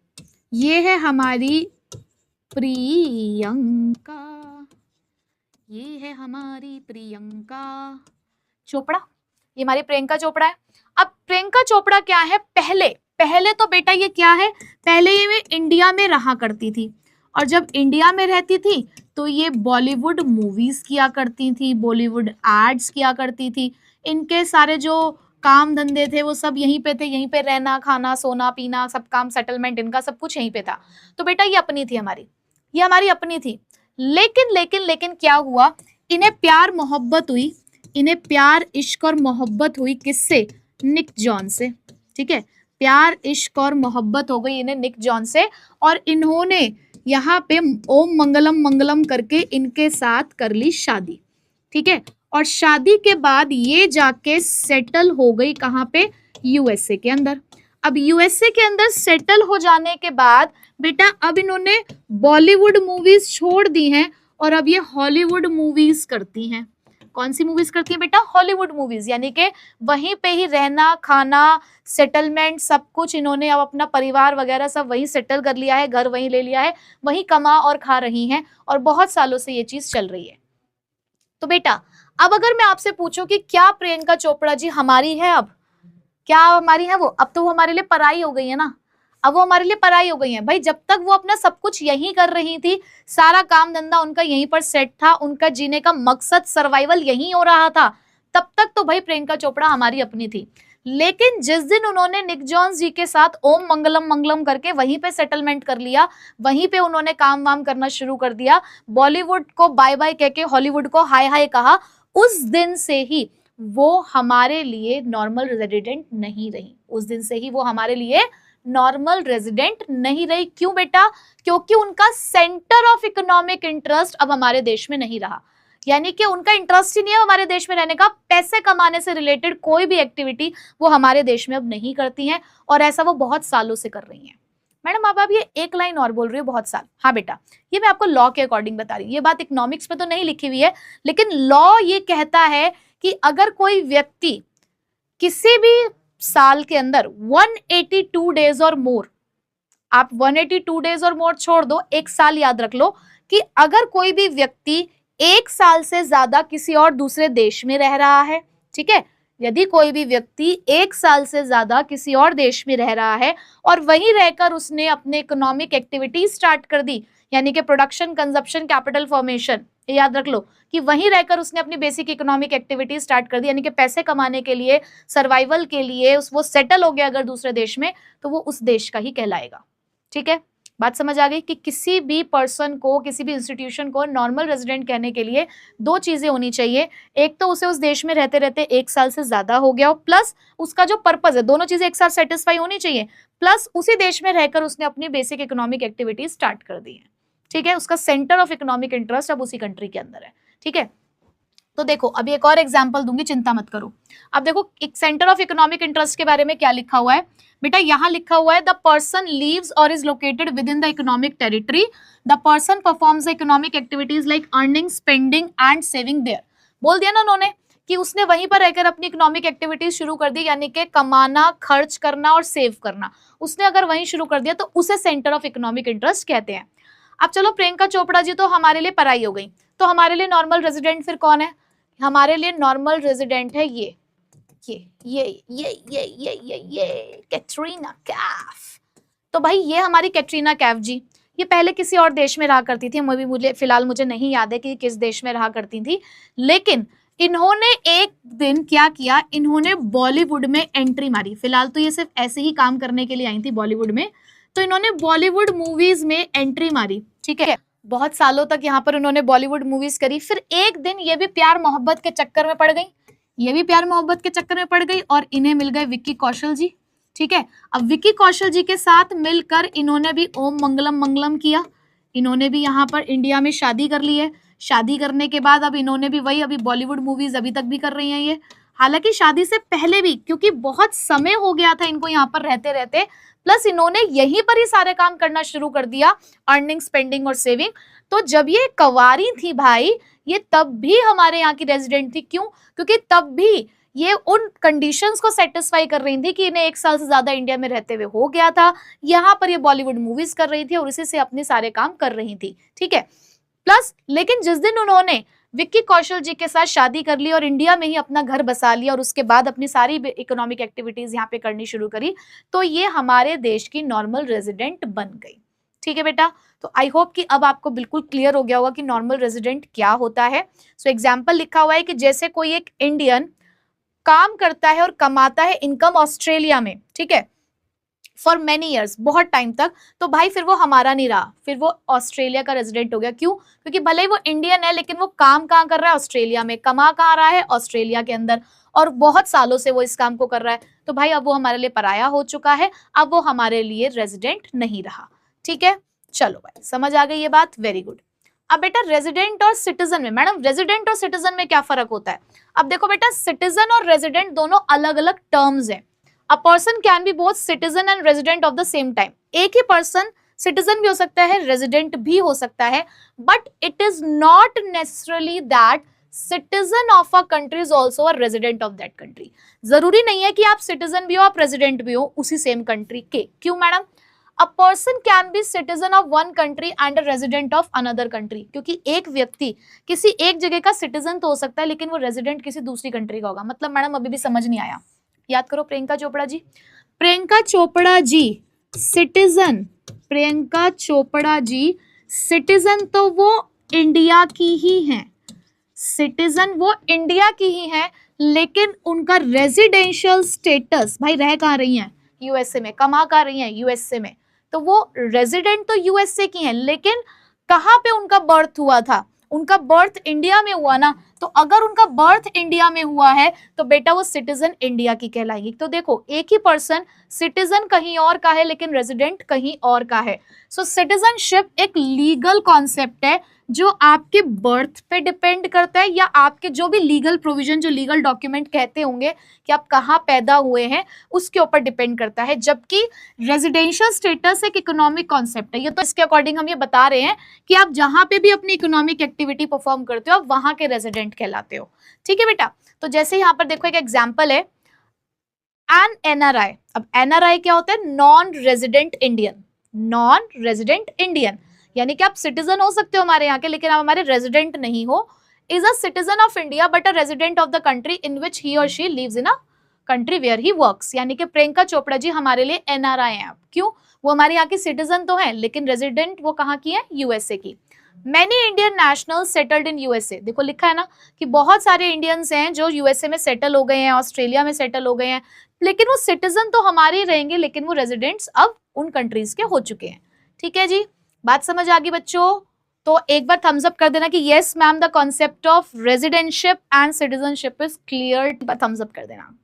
ये है हमारी प्रियंका, ये है हमारी प्रियंका चोपड़ा, ये हमारी प्रियंका चोपड़ा है। अब प्रियंका चोपड़ा क्या है, पहले तो बेटा ये क्या है, पहले ये इंडिया में रहा करती थी, और जब इंडिया में रहती थी तो ये बॉलीवुड मूवीज किया करती थी, बॉलीवुड एड्स किया करती थी। इनके सारे जो काम धंधे थे वो सब यहीं पे थे, यहीं पे रहना खाना सोना पीना सब काम सेटलमेंट इनका सब कुछ यहीं पे था। तो बेटा ये अपनी थी हमारी, ये हमारी अपनी थी। लेकिन क्या हुआ, इन्हें प्यार मोहब्बत हुई, इन्हें प्यार इश्क और मोहब्बत हुई किससे, निक जॉन से। ठीक है, प्यार इश्क और मोहब्बत हो गई इन्हें निक जॉन से, और इन्होंने यहाँ पे ओम मंगलम मंगलम करके इनके साथ कर ली शादी। ठीक है, और शादी के बाद ये जाके सेटल हो गई कहाँ पे, यूएसए के अंदर। अब यूएसए के अंदर सेटल हो जाने के बाद बेटा अब इन्होंने बॉलीवुड मूवीज छोड़ दी हैं और अब ये हॉलीवुड मूवीज करती हैं। कौन सी मूवीज करती हैं बेटा, हॉलीवुड मूवीज, यानी कि वहीं पे ही रहना खाना सेटलमेंट सब कुछ इन्होंने अब अपना परिवार वगैरह सब वहीं सेटल कर लिया है, घर वहीं ले लिया है, वहीं कमा और खा रही हैं, और बहुत सालों से ये चीज चल रही है। तो बेटा अब अगर मैं आपसे पूछूं कि क्या प्रियंका चोपड़ा जी हमारी है, अब क्या हमारी है वो, अब तो वो हमारे लिए पराई हो गई है ना, अब वो हमारे लिए पराई हो गई है भाई। जब तक वो अपना सब कुछ यहीं कर रही थी, सारा काम धंधा उनका यहीं पर सेट था, उनका जीने का मकसद सर्वाइवल यहीं हो रहा था, तब तक तो भाई प्रियंका चोपड़ा हमारी अपनी थी। लेकिन जिस दिन उन्होंने निक जॉन्स जी के साथ ओम मंगलम मंगलम करके वहीं पे सेटलमेंट कर लिया, वहीं पे उन्होंने काम वाम करना शुरू कर दिया, बॉलीवुड को बाय बाय कह के हॉलीवुड को हाय हाय कहा, उस दिन से ही वो हमारे लिए नॉर्मल रेजिडेंट नहीं रही, उस दिन से ही वो हमारे लिए नॉर्मल रेजिडेंट नहीं रही। क्यों बेटा, क्योंकि उनका सेंटर ऑफ इकोनॉमिक इंटरेस्ट अब हमारे देश में नहीं रहा, यानी कि उनका इंटरेस्ट ही नहीं है हमारे देश में रहने का, पैसे कमाने से रिलेटेड कोई भी एक्टिविटी वो हमारे देश में अब नहीं करती हैं, और ऐसा वो बहुत सालों से कर रही हैं। मैडम अब आप ये एक लाइन और बोल रही हो बहुत साल, हाँ बेटा ये मैं आपको लॉ के अकॉर्डिंग बता रही हूँ, ये बात इकोनॉमिक्स में तो नहीं लिखी हुई है, लेकिन लॉ ये कहता है कि अगर कोई व्यक्ति किसी भी साल के अंदर 182 डेज और मोर, आप 182 डेज और मोर छोड़ दो, एक साल याद रख लो कि अगर कोई भी व्यक्ति एक साल से ज्यादा किसी और दूसरे देश में रह रहा है, ठीक है, यदि कोई भी व्यक्ति एक साल से ज्यादा किसी और देश में रह रहा है और वहीं रहकर उसने अपने इकोनॉमिक एक्टिविटी स्टार्ट कर दी, यानी कि प्रोडक्शन कंजप्शन कैपिटल फॉर्मेशन, याद रख लो कि वहीं रहकर उसने अपनी बेसिक इकोनॉमिक एक्टिविटी स्टार्ट कर दी, यानी कि पैसे कमाने के लिए सर्वाइवल के लिए वो सेटल हो गया अगर दूसरे देश में, तो वो उस देश का ही कहलाएगा। ठीक है, बात समझ आ गई कि किसी भी पर्सन को किसी भी इंस्टीट्यूशन को नॉर्मल रेजिडेंट कहने के लिए दो चीजें होनी चाहिए, एक तो उसे उस देश में रहते रहते एक साल से ज्यादा हो गया हो, प्लस उसका जो पर्पज है, दोनों चीजें एक साथ सेटिस्फाई होनी चाहिए, प्लस उसी देश में रहकर उसने अपनी बेसिक इकोनॉमिक एक्टिविटी स्टार्ट कर दी है। ठीक है, उसका सेंटर ऑफ इकोनॉमिक इंटरेस्ट अब उसी कंट्री के अंदर है। ठीक है, तो देखो अभी एक और एग्जांपल दूंगी, चिंता मत करो। अब देखो एक सेंटर ऑफ इकोनॉमिक इंटरेस्ट के बारे में क्या लिखा हुआ है बेटा, यहां लिखा हुआ है द पर्सन लीव्स और is located within the economic territory, the person performs the economic activities like earning spending and saving there. बोल दिया ना उन्होंने कि उसने वहीं पर रहकर अपनी इकोनॉमिक एक्टिविटीज शुरू कर दी, यानी कि कमाना खर्च करना और सेव करना, उसने अगर वहीं शुरू कर दिया तो उसे सेंटर ऑफ इकोनॉमिक इंटरेस्ट कहते हैं। अब चलो प्रियंका चोपड़ा जी तो हमारे लिए पराई हो गई, तो हमारे लिए नॉर्मल रेजिडेंट फिर कौन है, हमारे लिए नॉर्मल रेजिडेंट है ये कैटरीना कैफ। तो भाई ये हमारी कैटरीना कैफ जी, ये पहले किसी और देश में रहा करती थी, मुझे फिलहाल मुझे नहीं याद है कि किस देश में रहा करती थी, लेकिन इन्होंने एक दिन क्या किया, इन्होंने बॉलीवुड में एंट्री मारी। फिलहाल तो ये सिर्फ ऐसे ही काम करने के लिए आई थी बॉलीवुड में, तो इन्होंने बॉलीवुड मूवीज में एंट्री मारी। ठीक है, बहुत सालों तक यहाँ पर उन्होंने बॉलीवुड मूवीज करी, फिर एक दिन ये भी प्यार मोहब्बत के चक्कर में पड़ गई, ये भी प्यार मोहब्बत के चक्कर में पड़ गई और इन्हें मिल गए विक्की कौशल जी। ठीक है, अब विक्की कौशल जी के साथ मिलकर इन्होंने भी ओम मंगलम मंगलम किया, इन्होंने भी यहाँ पर इंडिया में शादी कर ली है। शादी करने के बाद अब इन्होंने भी वही अभी बॉलीवुड मूवीज अभी तक भी कर रही हैं ये, हालांकि शादी से पहले भी, क्योंकि बहुत समय हो गया था इनको यहाँ पर रहते रहते, प्लस इन्होंने यहीं पर ही सारे काम करना शुरू कर दिया, अर्निंग, स्पेंडिंग और सेविंग। तो जब ये कवारी थी भाई, ये तब भी हमारे यहाँ की रेजिडेंट थी। क्यों? क्योंकि तब भी ये उन कंडीशंस को सेटिस्फाई कर रही थी कि इन्हें 1 साल से ज्यादा इंडिया में रहते हुए हो गया था, यहाँ पर ये बॉलीवुड मूवीज कर रही थी और इसी से अपने सारे काम कर रही थी, ठीक है। प्लस लेकिन जिस दिन उन्होंने विक्की कौशल जी के साथ शादी कर ली और इंडिया में ही अपना घर बसा लिया और उसके बाद अपनी सारी इकोनॉमिक एक्टिविटीज यहाँ पे करनी शुरू करी, तो ये हमारे देश की नॉर्मल रेजिडेंट बन गई, ठीक है बेटा। तो आई होप कि अब आपको बिल्कुल क्लियर हो गया होगा कि नॉर्मल रेजिडेंट क्या होता है। सो एग्जाम्पल लिखा हुआ है कि जैसे कोई एक इंडियन काम करता है और कमाता है इनकम ऑस्ट्रेलिया में, ठीक है, फॉर मेनी ईयर्स, बहुत टाइम तक, तो भाई फिर वो हमारा नहीं रहा, फिर वो ऑस्ट्रेलिया का रेजिडेंट हो गया। क्यों? क्योंकि भले ही वो इंडियन है लेकिन वो काम कहाँ कर रहा है? ऑस्ट्रेलिया में। कमा कहाँ रहा है? ऑस्ट्रेलिया के अंदर, और बहुत सालों से वो इस काम को कर रहा है, तो भाई अब वो हमारे लिए पराया हो चुका है, अब वो हमारे लिए रेजिडेंट नहीं रहा, ठीक है। चलो भाई, समझ आ गई ये बात, वेरी गुड। अब बेटा रेजिडेंट और सिटीजन में, मैडम रेजिडेंट और सिटीजन में क्या फर्क होता है? अब देखो बेटा, सिटीजन और रेजिडेंट दोनों अलग अलग टर्म्स है। A person can be both citizen and resident of the same time. एक ही पर्सन सिटीजन भी हो सकता है, रेजिडेंट भी हो सकता है, but it is not necessarily that citizen of a country is also a resident of that country. जरूरी नहीं है कि आप सिटीजन भी हो, आप रेजिडेंट भी हो उसी सेम कंट्री के। क्यों madam? A person can be citizen of one country and a resident of another country, क्योंकि एक व्यक्ति किसी एक जगह का सिटीजन तो हो सकता है लेकिन वो रेजिडेंट किसी दूसरी कंट्री का होगा। मतलब मैडम अभी भी समझ नहीं आया, याद करो प्रियंका चोपड़ा जी। प्रियंका चोपड़ा जी सिटीजन, प्रियंका चोपड़ा जी सिटीजन तो वो इंडिया की ही हैं, सिटीजन वो इंडिया की ही हैं, लेकिन उनका रेजिडेंशियल स्टेटस, भाई रह कहाँ रही हैं? यूएसए में। कमा कहाँ रही हैं? यूएसए में। तो वो रेजिडेंट तो यूएसए की हैं, लेकिन कहाँ पे उनका बर्थ हुआ था? उनका बर्थ इंडिया में हुआ ना, तो अगर उनका बर्थ इंडिया में हुआ है तो बेटा वो सिटीजन इंडिया की कहलाएगी। तो देखो, एक ही पर्सन सिटीजन कहीं और का है लेकिन रेजिडेंट कहीं और का है। सो सिटीजनशिप एक लीगल कॉन्सेप्ट है जो आपके बर्थ पे डिपेंड करता है, या आपके जो भी लीगल प्रोविजन, जो लीगल डॉक्यूमेंट कहते होंगे कि आप कहाँ पैदा हुए हैं, उसके ऊपर डिपेंड करता है। जबकि रेजिडेंशियल स्टेटस एक इकोनॉमिक कॉन्सेप्ट है। ये तो इसके अकॉर्डिंग हम ये बता रहे हैं कि आप जहां पे भी अपनी इकोनॉमिक एक्टिविटी परफॉर्म करते हो आप वहां के रेजिडेंट कहलाते हो, ठीक है बेटा। तो जैसे यहाँ पर देखो एक एग्जाम्पल है, एन एनआरआई। अब एनआरआई क्या होता है? Non resident Indian. Non resident Indian यानी कि आप सिटीजन हो सकते हो हमारे यहाँ के, लेकिन आप हमारे रेजिडेंट नहीं हो। Is a citizen of India but a resident of the country in which he or she lives in a country where he works. यानी कि प्रियंका चोपड़ा जी हमारे लिए एनआरआई हैं। क्यों? वो हमारे यहाँ की सिटीजन तो है लेकिन रेजिडेंट वो कहाँ की है? यूएसए की। Many Indian national settled in USA. देखो लिखा है ना कि बहुत सारे इंडियंस हैं जो यूएसए में सेटल हो गए हैं, ऑस्ट्रेलिया में सेटल हो गए हैं, लेकिन वो सिटीजन तो हमारे रहेंगे लेकिन वो रेजिडेंट्स अब उन कंट्रीज के हो चुके हैं, ठीक है जी। बात समझ आ गई बच्चों? तो एक बार थम्स अप कर देना कि yes ma'am the concept of residentship and citizenship is clear, thumbs up कर देना।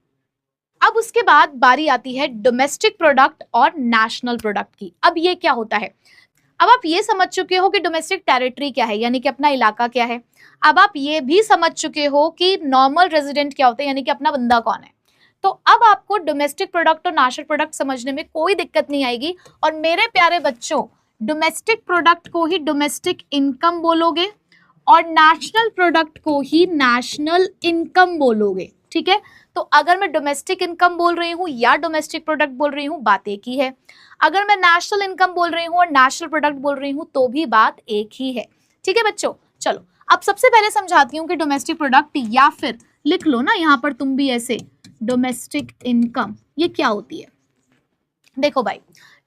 अब उसके बाद बारी आती है डोमेस्टिक प्रोडक्ट और नेशनल प्रोडक्ट की। अब ये क्या होता है? अब आप ये समझ चुके हो कि डोमेस्टिक टेरिटरी क्या है, यानी कि अपना इलाका क्या है। अब आप ये भी समझ चुके हो कि नॉर्मल रेजिडेंट क्या होता है, यानी कि अपना बंदा कौन है। तो अब आपको डोमेस्टिक प्रोडक्ट और नेशनल प्रोडक्ट समझने में कोई दिक्कत नहीं आएगी। और मेरे प्यारे बच्चों, डोमेस्टिक प्रोडक्ट को ही डोमेस्टिक इनकम बोलोगे और नेशनल प्रोडक्ट को ही नेशनल इनकम बोलोगे, ठीक है। तो अगर मैं डोमेस्टिक इनकम बोल रही हूँ या डोमेस्टिक प्रोडक्ट बोल रही हूँ, बात एक ही है। अगर मैं नेशनल इनकम बोल रही हूँ और नेशनल प्रोडक्ट बोल रही हूँ तो भी बात एक ही है, ठीक है बच्चों। चलो अब सबसे पहले समझाती हूँ कि डोमेस्टिक प्रोडक्ट, या फिर लिख लो ना यहाँ पर तुम भी ऐसे, डोमेस्टिक इनकम ये क्या होती है। देखो भाई,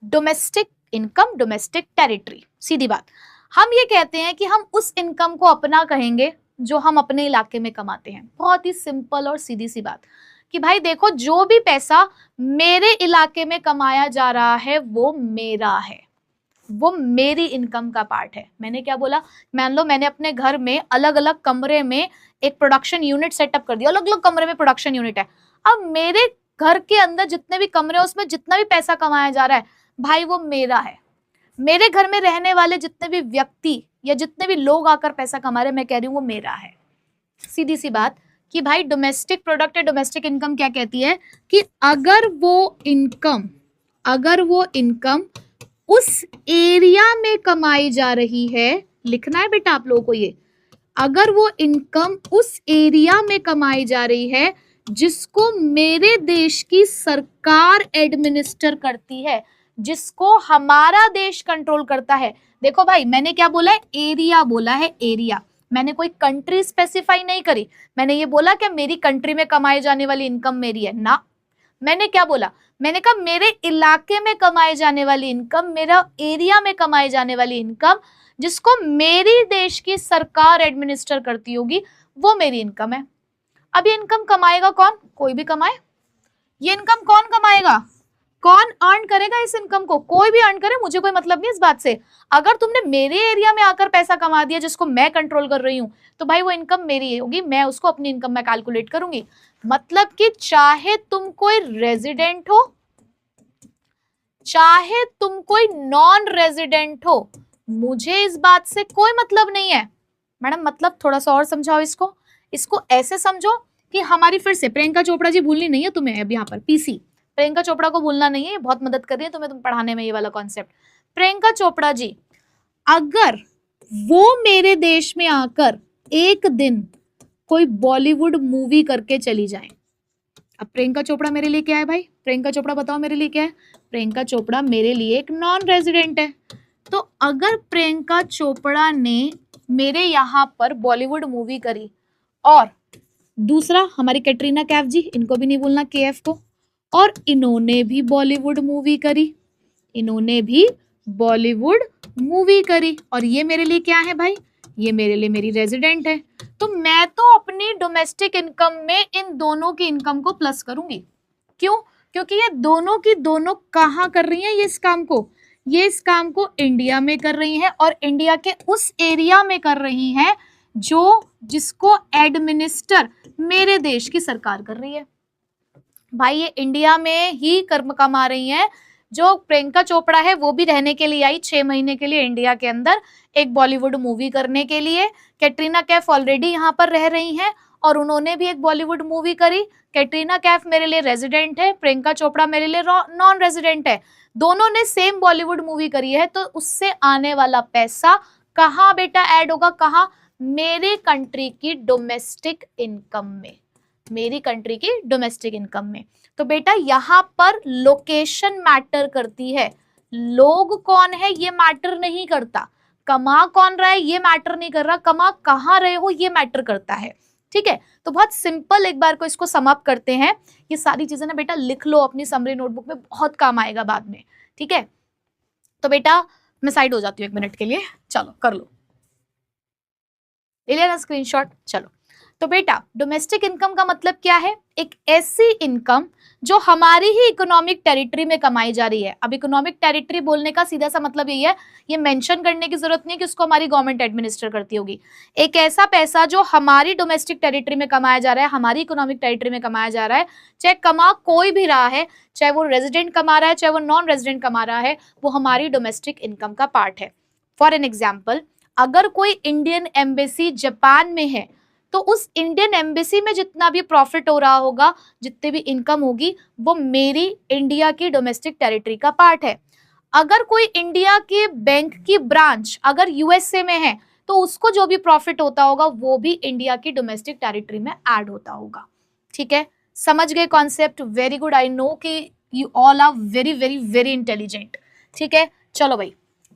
डोमेस्टिक इनकम, डोमेस्टिक टेरिटरी, सीधी बात। हम ये कहते हैं कि हम उस इनकम को अपना कहेंगे जो हम अपने इलाके में कमाते हैं। बहुत ही सिंपल और सीधी सी बात कि भाई देखो, जो भी पैसा मेरे इलाके में कमाया जा रहा है वो मेरा है, वो मेरी इनकम का पार्ट है। मैंने क्या बोला? मान लो मैंने अपने घर में अलग अलग कमरे में एक प्रोडक्शन यूनिट सेटअप कर दिया, अलग अलग कमरे में प्रोडक्शन यूनिट है। अब मेरे घर के अंदर जितने भी कमरे हैं उसमें जितना भी पैसा कमाया जा रहा है भाई वो मेरा है। मेरे घर में रहने वाले जितने भी व्यक्ति या जितने भी लोग आकर पैसा कमा रहे हैं, मैं कह रही हूँ वो मेरा है। सीधी सी बात कि भाई डोमेस्टिक प्रोडक्ट या डोमेस्टिक इनकम क्या कहती है कि अगर वो इनकम उस एरिया में कमाई जा रही है, लिखना है बेटा आप लोगों को ये, अगर वो इनकम उस एरिया में कमाई जा रही है जिसको मेरे देश की सरकार एडमिनिस्टर करती है, जिसको हमारा देश कंट्रोल करता है। देखो भाई मैंने क्या बोला है, एरिया बोला है, एरिया, मैंने कोई कंट्री स्पेसिफाई नहीं करी। मैंने ये बोला कि मेरी कंट्री में कमाई जाने वाली इनकम मेरी है ना, मैंने क्या बोला, मैंने कहा मेरे इलाके में कमाई जाने वाली इनकम, मेरा एरिया में कमाई जाने वाली इनकम जिसको मेरी देश की सरकार एडमिनिस्टर करती होगी, वो मेरी इनकम है। अब ये इनकम कमाएगा कौन, कोई भी कमाए, ये इनकम कौन कमाएगा, कौन अर्न करेगा इस इनकम को, कोई भी अर्न करे, मुझे कोई मतलब नहीं इस बात से। अगर तुमने मेरे एरिया में आकर पैसा कमा दिया जिसको मैं कंट्रोल कर रही हूं, तो भाई वो इनकम मेरी होगी, मैं उसको अपनी इनकम में कैलकुलेट करूंगी। मतलब कि चाहे तुम कोई रेजिडेंट हो, चाहे तुम कोई नॉन रेजिडेंट हो, मुझे इस बात से कोई मतलब नहीं है। मैडम मतलब थोड़ा सा और समझाओ इसको, इसको ऐसे समझो कि हमारी, फिर से प्रियंका चोपड़ा जी भूलनी नहीं है तुम्हें, अब यहाँ पर पीसी प्रियंका चोपड़ा को भूलना नहीं है, बहुत मदद कर रही है तुम्हें तुम पढ़ाने में ये वाला कॉन्सेप्ट। प्रियंका चोपड़ा जी अगर वो मेरे देश में आकर एक दिन कोई बॉलीवुड मूवी करके चली जाए, अब प्रियंका चोपड़ा मेरे लिए क्या है भाई, प्रियंका चोपड़ा बताओ मेरे लिए क्या है, प्रियंका चोपड़ा मेरे लिए एक नॉन रेजिडेंट है। तो अगर प्रियंका चोपड़ा ने मेरे यहाँ पर बॉलीवुड मूवी करी, और दूसरा हमारी कैटरीना कैफ जी, इनको भी नहीं भूलना, केएफ को, और इन्होंने भी बॉलीवुड मूवी करी, इन्होंने भी बॉलीवुड मूवी करी, और ये मेरे लिए क्या है भाई, ये मेरे लिए मेरी रेजिडेंट है। तो मैं तो अपनी डोमेस्टिक इनकम में इन दोनों की इनकम को प्लस करूंगी। क्यों, क्योंकि ये दोनों की दोनों कहाँ कर रही हैं ये इस काम को, ये इस काम को इंडिया में कर रही हैं, और इंडिया के उस एरिया में कर रही हैं जिसको एडमिनिस्टर मेरे देश की सरकार कर रही है। भाई ये इंडिया में ही कर्म कमा रही हैं। जो प्रियंका चोपड़ा है वो भी रहने के लिए आई 6 महीने के लिए इंडिया के अंदर एक बॉलीवुड मूवी करने के लिए। कैटरीना कैफ ऑलरेडी यहाँ पर रह रही हैं और उन्होंने भी एक बॉलीवुड मूवी करी। कैटरीना कैफ मेरे लिए रेजिडेंट है, प्रियंका चोपड़ा मेरे लिए नॉन रेजिडेंट है। दोनों ने सेम बॉलीवुड मूवी करी है, तो उससे आने वाला पैसा कहाँ बेटा ऐड होगा, कहाँ, मेरे कंट्री की डोमेस्टिक इनकम में, मेरी कंट्री की डोमेस्टिक इनकम में। तो बेटा यहाँ पर लोकेशन मैटर करती है, लोग कौन है ये मैटर नहीं करता, कमा कौन रहा है ये मैटर नहीं कर रहा, कमा कहाँ रहे हो ये मैटर करता है। ठीक है, तो बहुत सिंपल एक बार को इसको समाप्त करते हैं। ये सारी चीजें ना बेटा लिख लो अपनी समरी नोटबुक में, बहुत काम आएगा बाद में। ठीक है, तो बेटा मैं साइड हो जाती हूँ 1 मिनट के लिए, चलो कर लो, ले लेना स्क्रीनशॉट। चलो, तो बेटा डोमेस्टिक इनकम का मतलब क्या है, एक ऐसी इनकम जो हमारी ही इकोनॉमिक टेरिटरी में कमाई जा रही है। अब इकोनॉमिक टेरिटरी बोलने का सीधा सा मतलब यही है, ये मेंशन करने की जरूरत नहीं कि उसको हमारी गवर्नमेंट एडमिनिस्टर करती होगी। एक ऐसा पैसा जो हमारी डोमेस्टिक टेरिटरी में कमाया जा रहा है, हमारी इकोनॉमिक टेरिटरी में कमाया जा रहा है, चाहे कमा कोई भी रहा है, चाहे वो रेजिडेंट कमा रहा है चाहे वो नॉन रेजिडेंट कमा रहा है, वो हमारी डोमेस्टिक इनकम का पार्ट है। फॉर एन एग्जाम्पल, अगर कोई इंडियन एम्बेसी जापान में है तो उस इंडियन एम्बेसी में जितना भी प्रॉफिट हो रहा होगा, जितनी भी इनकम होगी, वो मेरी इंडिया की डोमेस्टिक टेरिटरी का पार्ट है। अगर कोई इंडिया के बैंक की ब्रांच अगर यूएसए में है तो उसको जो भी प्रॉफिट होता होगा वो भी इंडिया की डोमेस्टिक टेरिटरी में ऐड होता होगा। ठीक है, समझ गए concept? Very good, I know कि you all are very very very intelligent. ठीक है, चलो भाई।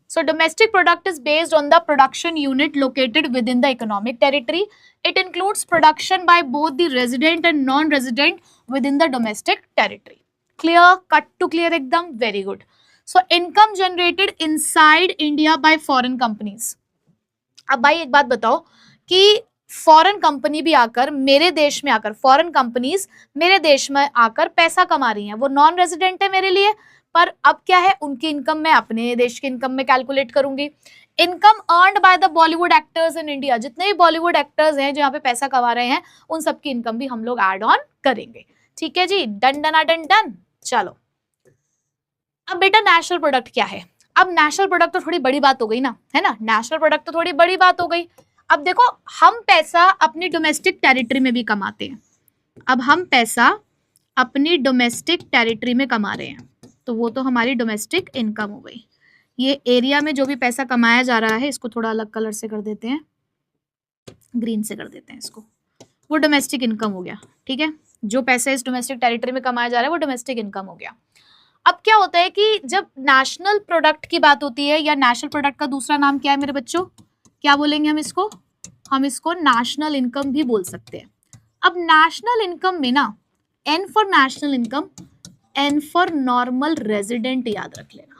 So domestic product is based on the production unit located within the economic territory. It includes production by both the resident and non-resident within the domestic territory. Clear? Cut to clear ekdam? Very good. So income generated inside India by foreign companies. अब भाई एक बात बताओ कि foreign company भी आकर मेरे देश में आकर, फॉरेन कंपनीज मेरे देश में आकर पैसा कमा रही हैं, वो नॉन रेजिडेंट है मेरे लिए, पर अब क्या है, उनकी इनकम मैं अपने देश की इनकम में कैलकुलेट करूंगी। Income earned by the Bollywood actors in India, जितने भी बॉलीवुड एक्टर्स हैं जो यहाँ पे पैसा कमा रहे हैं, उन सबकी इनकम भी हम लोग ऐड ऑन करेंगे। ठीक है जी, डन डन डन डन। चलो, अब बेटा नेशनल प्रोडक्ट क्या है? अब नेशनल प्रोडक्ट तो थोड़ी बड़ी बात हो गई ना, है ना, नेशनल प्रोडक्ट तो थोड़ी बड़ी बात हो गई। अब देखो, हम पैसा अपनी डोमेस्टिक टेरिटरी में भी कमाते हैं। अब हम पैसा अपनी डोमेस्टिक टेरिटरी में कमा रहे हैं, तो वो तो हमारी डोमेस्टिक इनकम हो गई। ये एरिया में जो भी पैसा कमाया जा रहा है, इसको थोड़ा अलग कलर से कर देते हैं, ग्रीन से कर देते हैं इसको, वो डोमेस्टिक इनकम हो गया। ठीक है, जो पैसा इस डोमेस्टिक टेरिटरी में कमाया जा रहा है वो डोमेस्टिक इनकम हो गया। अब क्या होता है कि जब नेशनल प्रोडक्ट की बात होती है, या नेशनल प्रोडक्ट का दूसरा नाम क्या है मेरे बच्चों, क्या बोलेंगे हम इसको? हम इसको नेशनल इनकम भी बोल सकते हैं। अब नेशनल इनकम में ना, N for national income, N for normal resident याद रख लेना।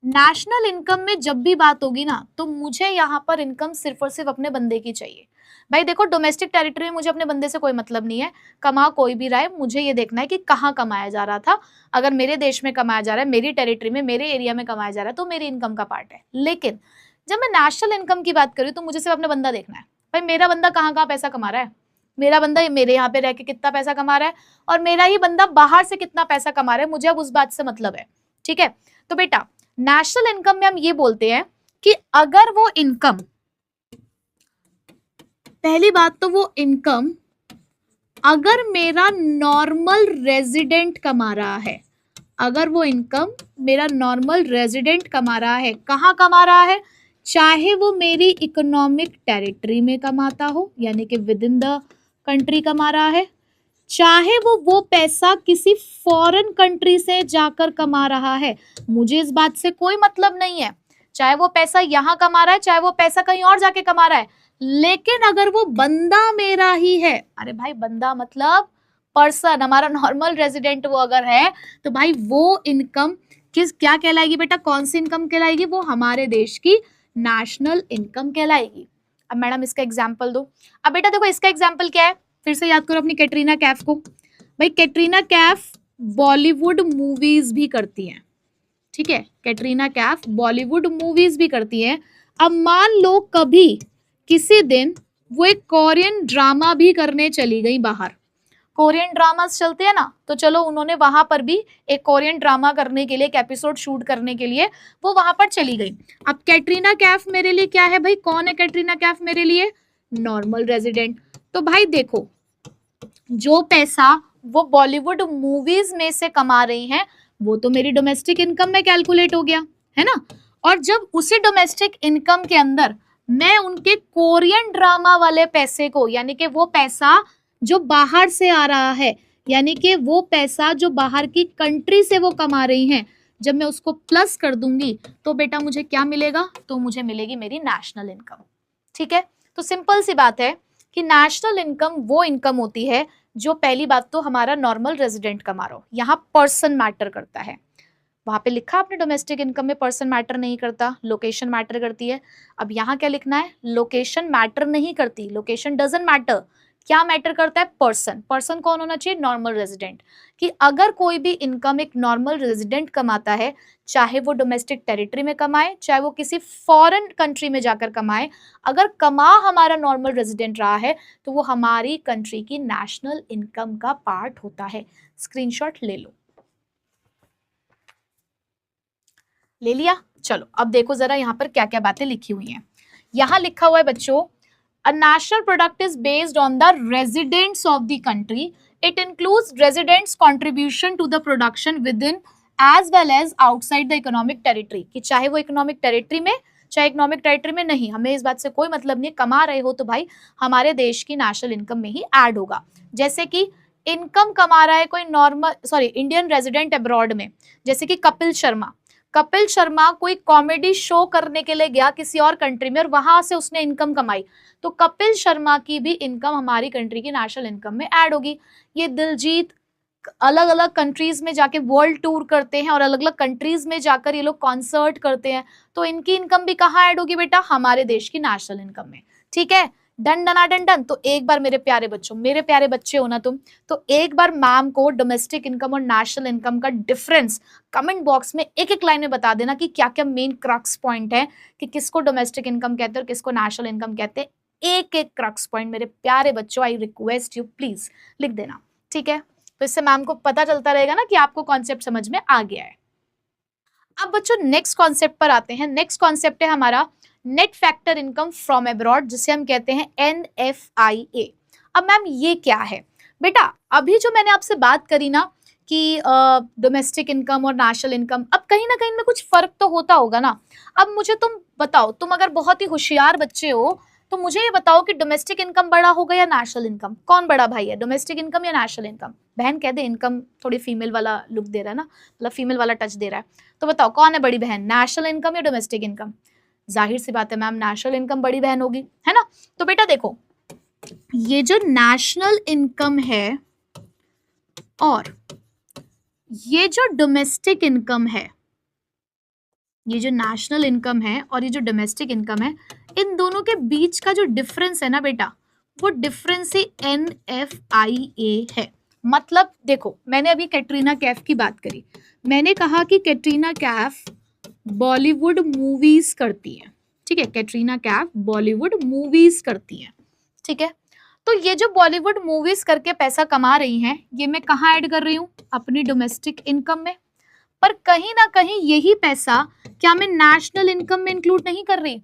नेशनल इनकम में जब भी बात होगी ना, तो मुझे यहाँ पर इनकम सिर्फ और सिर्फ अपने बंदे की चाहिए। भाई देखो, डोमेस्टिक टेरिटरी में मुझे अपने बंदे से कोई मतलब नहीं है, कमा कोई भी रहा है, मुझे ये देखना है कि कहाँ कमाया जा रहा था। अगर मेरे देश में कमाया जा रहा है, मेरी टेरिटरी में, मेरे एरिया में कमाया जा रहा है, तो मेरी इनकम का पार्ट है। लेकिन जब मैं नेशनल इनकम की बात करूँ तो मुझे सिर्फ अपना बंदा देखना है। भाई मेरा बंदा कहाँ कहाँ पैसा कमा रहा है, मेरा बंदा मेरे यहाँ पे रह के कितना पैसा कमा रहा है, और मेरा ही बंदा बाहर से कितना पैसा कमा रहा है, मुझे अब उस बात से मतलब है। ठीक है, तो बेटा नेशनल इनकम में हम ये बोलते हैं कि अगर वो इनकम, पहली बात तो वो इनकम अगर मेरा नॉर्मल रेजिडेंट कमा रहा है, अगर वो इनकम मेरा नॉर्मल रेजिडेंट कमा रहा है, कहाँ कमा रहा है, चाहे वो मेरी इकोनॉमिक टेरिटरी में कमाता हो, यानी कि विद इन द कंट्री कमा रहा है, चाहे वो पैसा किसी फॉरेन कंट्री से जाकर कमा रहा है, मुझे इस बात से कोई मतलब नहीं है। चाहे वो पैसा यहाँ कमा रहा है, चाहे वो पैसा कहीं और जाके कमा रहा है, लेकिन अगर वो बंदा मेरा ही है, अरे भाई बंदा मतलब पर्सन, हमारा नॉर्मल रेजिडेंट वो अगर है, तो भाई वो इनकम क्या कहलाएगी बेटा, कौन सी इनकम कहलाएगी? वो हमारे देश की नेशनल इनकम कहलाएगी। अब मैडम इसका एग्जाम्पल दो। अब बेटा देखो, इसका एग्जाम्पल क्या है, फिर से याद करो अपनी कैटरीना कैफ को। भाई कैटरीना कैफ बॉलीवुड मूवीज भी करती हैं। ठीक है, कैटरीना कैफ बॉलीवुड मूवीज भी करती हैं। अब मान लो कभी किसी दिन वो एक कोरियन ड्रामा भी करने चली गई बाहर, कोरियन ड्रामास चलते हैं ना, तो चलो उन्होंने वहां पर भी एक कोरियन ड्रामा करने के लिए, एक एपिसोड शूट करने के लिए वो वहां पर चली गई। अब कैटरीना कैफ मेरे लिए क्या है भाई, कौन है कैटरीना कैफ मेरे लिए? Normal resident. तो भाई देखो, जो पैसा वो बॉलीवुड मूवीज में से कमा रही हैं, वो तो मेरी डोमेस्टिक इनकम में कैलकुलेट हो गया, है ना। और जब उसी डोमेस्टिक इनकम के अंदर मैं उनके कोरियन ड्रामा वाले पैसे को, यानी कि वो पैसा जो बाहर से आ रहा है, यानी कि वो पैसा जो बाहर की कंट्री से वो कमा रही हैं, जब मैं उसको प्लस कर दूंगी तो बेटा मुझे क्या मिलेगा? तो मुझे मिलेगी मेरी नेशनल इनकम। ठीक है, तो सिंपल सी बात है कि नेशनल इनकम वो इनकम होती है जो, पहली बात तो हमारा नॉर्मल रेजिडेंट कमा रहा हो, यहाँ पर्सन मैटर करता है। वहां पे लिखा आपने डोमेस्टिक इनकम में पर्सन मैटर नहीं करता, लोकेशन मैटर करती है। अब यहाँ क्या लिखना है? लोकेशन मैटर नहीं करती, लोकेशन डजंट मैटर। क्या मैटर करता है? पर्सन। पर्सन कौन होना चाहिए? Normal resident. कि अगर कोई भी इनकम एक नॉर्मल रेजिडेंट कमाता है, चाहे वो डोमेस्टिक टेरिटरी में कमाए, चाहे वो किसी फॉरेन कंट्री में जाकर कमाए, अगर कमा हमारा नॉर्मल रेजिडेंट रहा है तो वो हमारी कंट्री की नेशनल इनकम का पार्ट होता है। स्क्रीनशॉट ले लो। ले लिया? चलो अब देखो जरा यहाँ पर क्या क्या बातें लिखी हुई हैं। यहाँ लिखा हुआ है बच्चों, a national product is based on the residents of the country. It includes residents' contribution to the production within as well as outside the economic territory. कि चाहे वो इकोनॉमिक टेरिटरी में, चाहे इकोनॉमिक टेरिटरी में नहीं, हमें इस बात से कोई मतलब नहीं, कमा रहे हो तो भाई हमारे देश की नेशनल इनकम में ही ऐड होगा। जैसे कि इनकम कमा रहा है कोई इंडियन रेजिडेंट अब्रॉड में, जैसे कि कपिल शर्मा। कपिल शर्मा कोई कॉमेडी शो करने के लिए गया किसी और कंट्री में और वहां से उसने इनकम कमाई, तो कपिल शर्मा की भी इनकम हमारी कंट्री की नेशनल इनकम में ऐड होगी। ये दिलजीत अलग अलग कंट्रीज में जाके वर्ल्ड टूर करते हैं और अलग अलग कंट्रीज में जाकर ये लोग कॉन्सर्ट करते हैं, तो इनकी इनकम भी कहाँ ऐड होगी बेटा? हमारे देश की नेशनल इनकम में। ठीक है, डन डना डन डन। तो एक बार मेरे प्यारे बच्चों, मेरे प्यारे बच्चे हो ना तुम, तो एक बार मैम को डोमेस्टिक इनकम और नेशनल इनकम का डिफरेंस कमेंट बॉक्स में एक एक लाइन में बता देना कि क्या क्या मेन क्रक्स पॉइंट है, कि किसको डोमेस्टिक इनकम कहते हैं और किसको नेशनल इनकम कहते हैं। एक एक क्रक्स पॉइंट मेरे प्यारे बच्चों, आई रिक्वेस्ट यू प्लीज लिख देना। ठीक है, तो इससे मैम को पता चलता रहेगा ना कि आपको कॉन्सेप्ट समझ में आ गया है। अब बच्चों नेक्स्ट कॉन्सेप्ट पर आते हैं। नेक्स्ट कॉन्सेप्ट है हमारा net factor income from abroad, जिसे हम कहते हैं NFIA। अब मैम ये क्या है बेटा? अभी जो मैंने आपसे बात करी ना कि डोमेस्टिक इनकम और नेशनल इनकम, अब कहीं ना कहीं में कुछ फर्क तो होता होगा ना। अब मुझे तुम बताओ, तुम अगर बहुत ही होशियार बच्चे हो तो मुझे ये बताओ कि डोमेस्टिक इनकम बड़ा होगा या नेशनल इनकम? कौन बड़ा भाई है, डोमेस्टिक इनकम या नेशनल इनकम? बहन कह दे, इनकम थोड़ी फीमेल वाला लुक दे रहा है ना, मतलब फीमेल वाला टच दे रहा है। तो बताओ कौन है बड़ी बहन, नेशनल इनकम या डोमेस्टिक इनकम? जाहिर सी बात है मैम, नेशनल इनकम बड़ी बहन होगी, है ना। तो बेटा देखो, ये जो नेशनल इनकम है और ये जो डोमेस्टिक इनकम है, ये जो नेशनल इनकम है और ये जो डोमेस्टिक इनकम है, इन दोनों के बीच का जो डिफरेंस है ना बेटा, वो डिफरेंस ही NFIA है। मतलब देखो, मैंने अभी कैटरीना कैफ की बात करी, मैंने कहा कि कैटरीना कैफ बॉलीवुड मूवीज करती है, ठीक है, कैटरीना कैफ बॉलीवुड मूवीज करती है, ठीक है। तो ये जो बॉलीवुड मूवीज करके पैसा कमा रही हैं, ये मैं कहाँ ऐड कर रही हूँ, अपनी डोमेस्टिक इनकम में। पर कहीं ना कहीं यही पैसा क्या मैं नेशनल इनकम में इंक्लूड नहीं कर रही?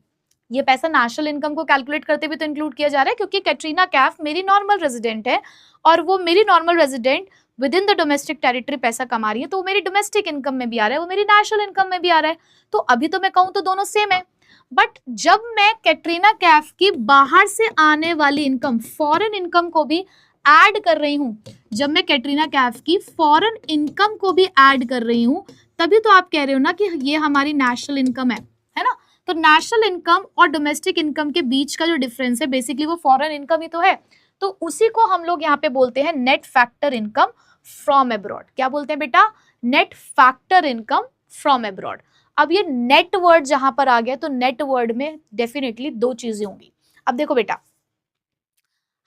ये पैसा नेशनल इनकम को कैलकुलेट करते हुए तो इंक्लूड किया जा रहा है, क्योंकि कैटरीना कैफ मेरी नॉर्मल रेजिडेंट है और वो मेरी normal resident with in the domestic territory पैसा कमा रही है, तो वो मेरी डोमेस्टिक इनकम में भी आ रहा है, वो मेरी नेशनल इनकम में भी आ रहा है। तो अभी तो मैं कहूँ तो दोनों सेम है, बट जब मैं कैटरीना कैफ की बाहर से आने वाली इनकम, फॉरेन इनकम को भी ऐड कर रही हूँ, जब मैं कैटरीना कैफ की फॉरेन इनकम को भी ऐड कर रही हूँ, तभी तो आप कह रहे हो ना कि ये हमारी नेशनल इनकम है ना। तो नेशनल इनकम और डोमेस्टिक इनकम के बीच का जो डिफरेंस है, बेसिकली वो फॉरेन इनकम ही तो है। तो उसी को हम लोग यहाँ पे बोलते हैं net factor income from abroad. क्या बोलते हैं बेटा? Net factor income from abroad. अब ये नेट वर्ड जहां पर आ गया, तो नेट वर्ड में डेफिनेटली दो चीजें होंगी। अब देखो बेटा,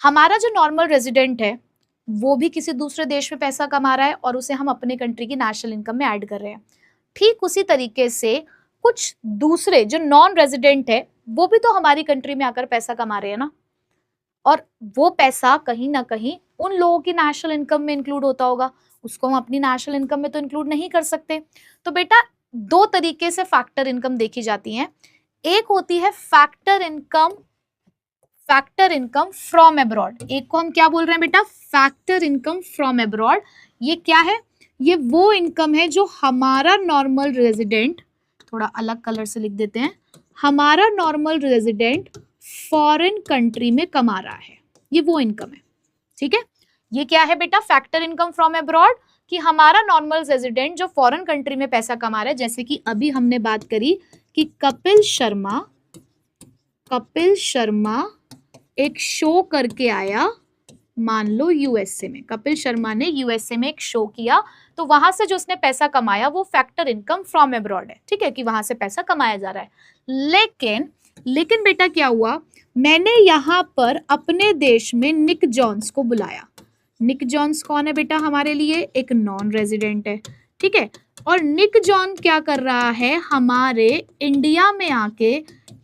हमारा जो नॉर्मल रेजिडेंट है वो भी किसी दूसरे देश में पैसा कमा रहा है और उसे हम अपने कंट्री की नेशनल इनकम में ऐड कर रहे हैं। ठीक उसी तरीके से कुछ दूसरे जो नॉन रेजिडेंट है वो भी तो हमारी कंट्री में आकर पैसा कमा रहे हैं ना, और वो पैसा कहीं ना कहीं उन लोगों की नेशनल इनकम में इंक्लूड होता होगा, उसको हम अपनी नेशनल इनकम में तो इंक्लूड नहीं कर सकते। तो बेटा दो तरीके से फैक्टर इनकम देखी जाती है, एक होती है फैक्टर इनकम फ्रॉम अब्रॉड। एक को हम क्या बोल रहे हैं बेटा? Factor income from abroad. ये क्या है? ये वो इनकम है जो हमारा नॉर्मल रेजिडेंट, थोड़ा अलग कलर से लिख देते हैं, हमारा नॉर्मल रेजिडेंट फॉरेन कंट्री में कमा रहा है, ये वो इनकम है, ठीक है। ये क्या है बेटा? फैक्टर इनकम फ्रॉम अब्रॉड, कि हमारा नॉर्मल रेजिडेंट जो फॉरेन कंट्री में पैसा कमा रहा है, जैसे कि अभी हमने बात करी कि कपिल शर्मा एक शो करके आया, मान लो यूएसए में, कपिल शर्मा ने यूएसए में एक शो किया, तो वहां से जो उसने पैसा कमाया वो फैक्टर इनकम फ्रॉम अब्रॉड है, ठीक है, कि वहां से पैसा कमाया जा रहा है। लेकिन बेटा क्या हुआ, मैंने यहां पर अपने देश में निक जॉन्स को बुलाया। निक जॉन्स कौन है बेटा? हमारे लिए एक नॉन रेजिडेंट है, ठीक है। और निक जॉन क्या कर रहा है? हमारे इंडिया में आके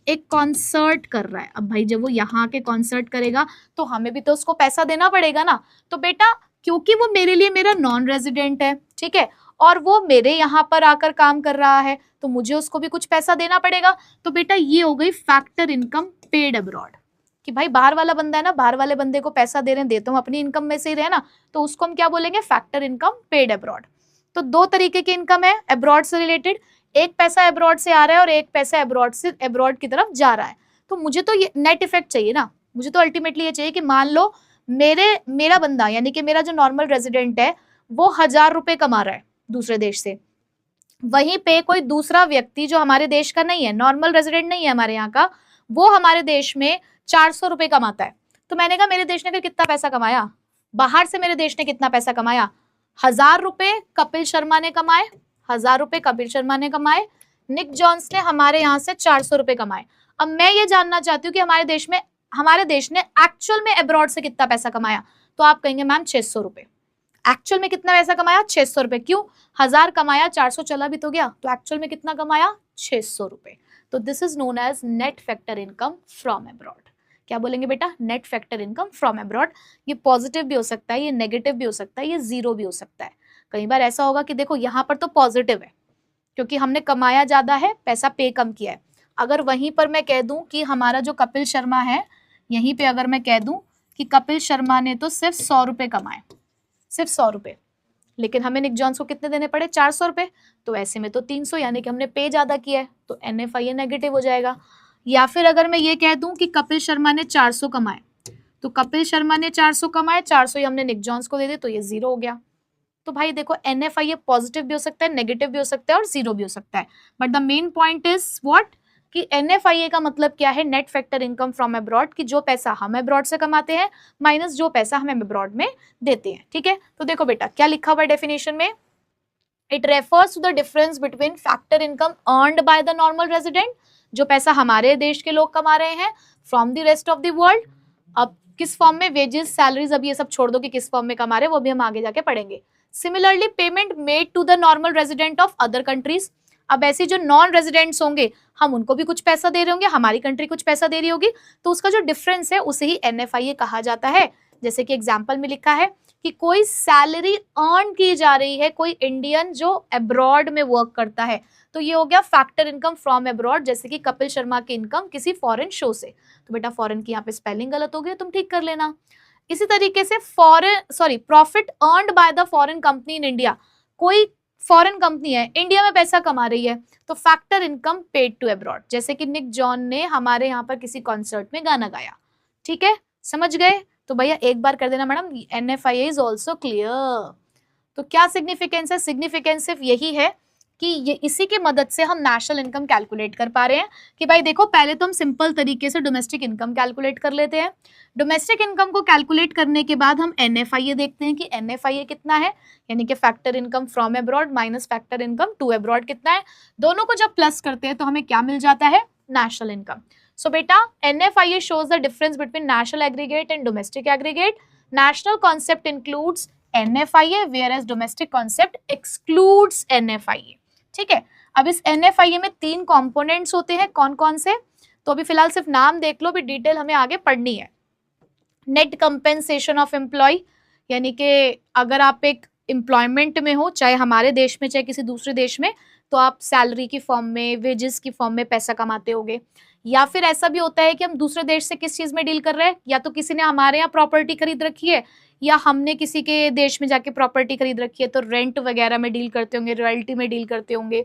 एक कॉन्सर्ट कर रहा है। अब भाई जब वो यहाँ आके कॉन्सर्ट करेगा तो हमें भी तो उसको पैसा देना पड़ेगा ना। तो बेटा क्योंकि वो मेरे लिए मेरा नॉन रेजिडेंट है, ठीक है, और वो मेरे यहाँ पर आकर काम कर रहा है, तो मुझे उसको भी कुछ पैसा देना पड़ेगा। तो बेटा ये हो गई फैक्टर इनकम पेड अब्रॉड, कि भाई बाहर वाला बंदा है ना, बाहर वाले बंदे को पैसा दे रहे हैं, देते हो अपनी इनकम में से ही रहे ना, तो उसको हम क्या बोलेंगे? Factor income paid abroad. तो दो तरीके की इनकम है अब्रॉड से रिलेटेड, एक पैसा अब्रॉड से आ रहा है और एक पैसा अब्रॉड की तरफ जा रहा है। तो मुझे तो ये नेट इफेक्ट चाहिए ना, मुझे तो अल्टीमेटली ये चाहिए कि मान लो मेरा बंदा यानी कि मेरा जो नॉर्मल रेजिडेंट है वो 1000 रुपए कमा रहा है दूसरे देश से, वहीं पे कोई दूसरा व्यक्ति जो हमारे देश का नहीं है, नॉर्मल रेजिडेंट नहीं है हमारे यहाँ का, वो हमारे देश में 400 रुपए कमाता है। तो मैंने कहा मेरे देश ने फिर कितना पैसा कमाया? बाहर से मेरे देश ने कितना पैसा कमाया? 1000 रुपए कपिल शर्मा ने कमाए, 1000 रुपए कपिल शर्मा ने कमाए, निक जॉन्स ने हमारे यहाँ से 400 रुपए कमाए। अब मैं ये जानना चाहती हूँ कि हमारे देश ने एक्चुअल में अब्रॉड से कितना पैसा कमाया? तो आप कहेंगे मैम 600 रुपए। एक्चुअल में कितना पैसा कमाया? 600 रुपए। क्यों? 1000 कमाया, 400 चला भी तो गया, तो एक्चुअल में कितना कमाया? 600 रुपए। तो this is known as net factor income from abroad. क्या बोलेंगे बेटा? Net factor income from abroad. ये पॉजिटिव भी हो सकता है, ये नेगेटिव भी हो सकता है, ये जीरो भी हो सकता है। कई बार ऐसा होगा कि देखो यहाँ पर तो पॉजिटिव है क्योंकि हमने कमाया ज्यादा है, पैसा पे कम किया है। अगर वहीं पर मैं कह दूं कि हमारा जो कपिल शर्मा है, यहीं पे अगर मैं कह दूं कि कपिल शर्मा ने तो सिर्फ 100 रुपए कमाए, सिर्फ 100 रुपए, लेकिन हमें निक जॉन्स को कितने देने पड़े, 400 रुपए, तो ऐसे में तो 300, यानी कि हमने पे ज्यादा किया है, तो NFIA नेगेटिव हो जाएगा। या फिर अगर मैं ये कह दूं कि कपिल शर्मा ने 400 कमाए, तो कपिल शर्मा ने 400 कमाए, 400 ही हमने निक जॉन्स को दे दे, तो ये 0 हो गया। तो भाई देखो NFIA पॉजिटिव भी हो सकता है, नेगेटिव भी हो सकता है और 0 भी हो सकता है, but the main point is what कि NFIA का मतलब क्या है, net factor income from abroad, कि जो पैसा हम अब्रॉड से कमाते हैं माइनस जो पैसा हम अब्रॉड में देते हैं। ठीक है, तो देखो बेटा क्या लिखा हुआ है डेफिनेशन में, it refers to the difference between factor income earned by the normal resident, जो पैसा हमारे देश के लोग कमा रहे हैं, from the rest of the world. अब किस फॉर्म में, वेजेस, सैलरीज, अब ये सब छोड़ दो कि किस फॉर्म में कमा रहे हैं, वो भी हम आगे जाके पढ़ेंगे। Similarly payment made to the normal resident of other countries, अब ऐसे जो नॉन रेजिडेंट्स होंगे हम उनको भी कुछ पैसा दे रहे होंगे, हमारी कंट्री कुछ पैसा दे रही होगी, तो उसका जो डिफरेंस है उसे ही NFIA कहा जाता है। जैसे कि एग्जाम्पल में लिखा है कि कोई सैलरी अर्न की जा रही है, कोई इंडियन जो अब्रॉड में वर्क करता है, तो ये हो गया फैक्टर इनकम फ्रॉम अब्रॉड, जैसे कि कपिल शर्मा की इनकम किसी फॉरेन शो से। तो बेटा फॉरेन की यहाँ पे स्पेलिंग गलत हो गई, तुम ठीक कर लेना। इसी तरीके से profit earned by the foreign company in India, कोई फॉरेन कंपनी है इंडिया में पैसा कमा रही है, तो factor income paid to abroad, जैसे कि निक जॉन ने हमारे यहाँ पर किसी कॉन्सर्ट में गाना गाया। ठीक है, समझ गए? तो भैया एक बार कर देना madam, NFIA is also clear. तो क्या सिग्निफिकेंस है, सिग्निफिकेंस सिर्फ यही है कि ये इसी की मदद से हम नेशनल इनकम कैलकुलेट कर पा रहे हैं कि भाई देखो पहले तो हम सिंपल तरीके से डोमेस्टिक इनकम कैलकुलेट कर लेते हैं, डोमेस्टिक इनकम को कैलकुलेट करने के बाद हम NFIA देखते हैं कि NFIA कितना है, यानी कि factor income from abroad minus factor income to abroad कितना है, दोनों को जब प्लस करते हैं तो हमें क्या मिल जाता है, national income. So beta, NFIA shows the difference between national aggregate and domestic aggregate. National concept includes NFIA, whereas domestic concept excludes NFIA. ठीक है, अब इस NFIA में 3 कंपोनेंट्स होते हैं, कौन कौन से, तो अभी फिलहाल सिर्फ नाम देख लो, भी डिटेल हमें आगे पढ़नी है। नेट कंपेंसेशन ऑफ एम्प्लॉय, यानी कि अगर आप एक एम्प्लॉयमेंट में हो, चाहे हमारे देश में चाहे किसी दूसरे देश में, तो आप सैलरी की फॉर्म में, वेजेस की फॉर्म में पैसा कमाते होगे। या फिर ऐसा भी होता है कि हम दूसरे देश से किस चीज में डील कर रहे हैं, या तो किसी ने हमारे यहाँ प्रॉपर्टी खरीद रखी है, या हमने किसी के देश में जाके प्रॉपर्टी खरीद रखी है, तो रेंट वगैरह में डील करते होंगे, रॉयल्टी में डील करते होंगे।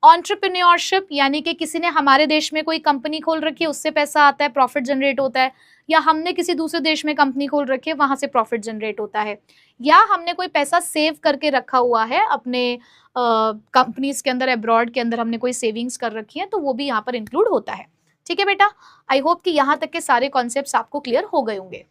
एंटरप्रेन्योरशिप, यानी कि किसी ने हमारे देश में कोई कंपनी खोल रखी है, उससे पैसा आता है, प्रॉफिट जनरेट होता है, या हमने किसी दूसरे देश में कंपनी खोल रखी है, वहां से प्रॉफिट जनरेट होता है, या हमने कोई पैसा सेव करके रखा हुआ है अपने कंपनीज के अंदर, अब्रॉड के अंदर हमने कोई सेविंग्स कर रखी है, तो वो भी यहाँ पर इंक्लूड होता है। ठीक है बेटा, आई होप कि यहाँ तक के सारे कॉन्सेप्ट्स आपको क्लियर हो गए होंगे।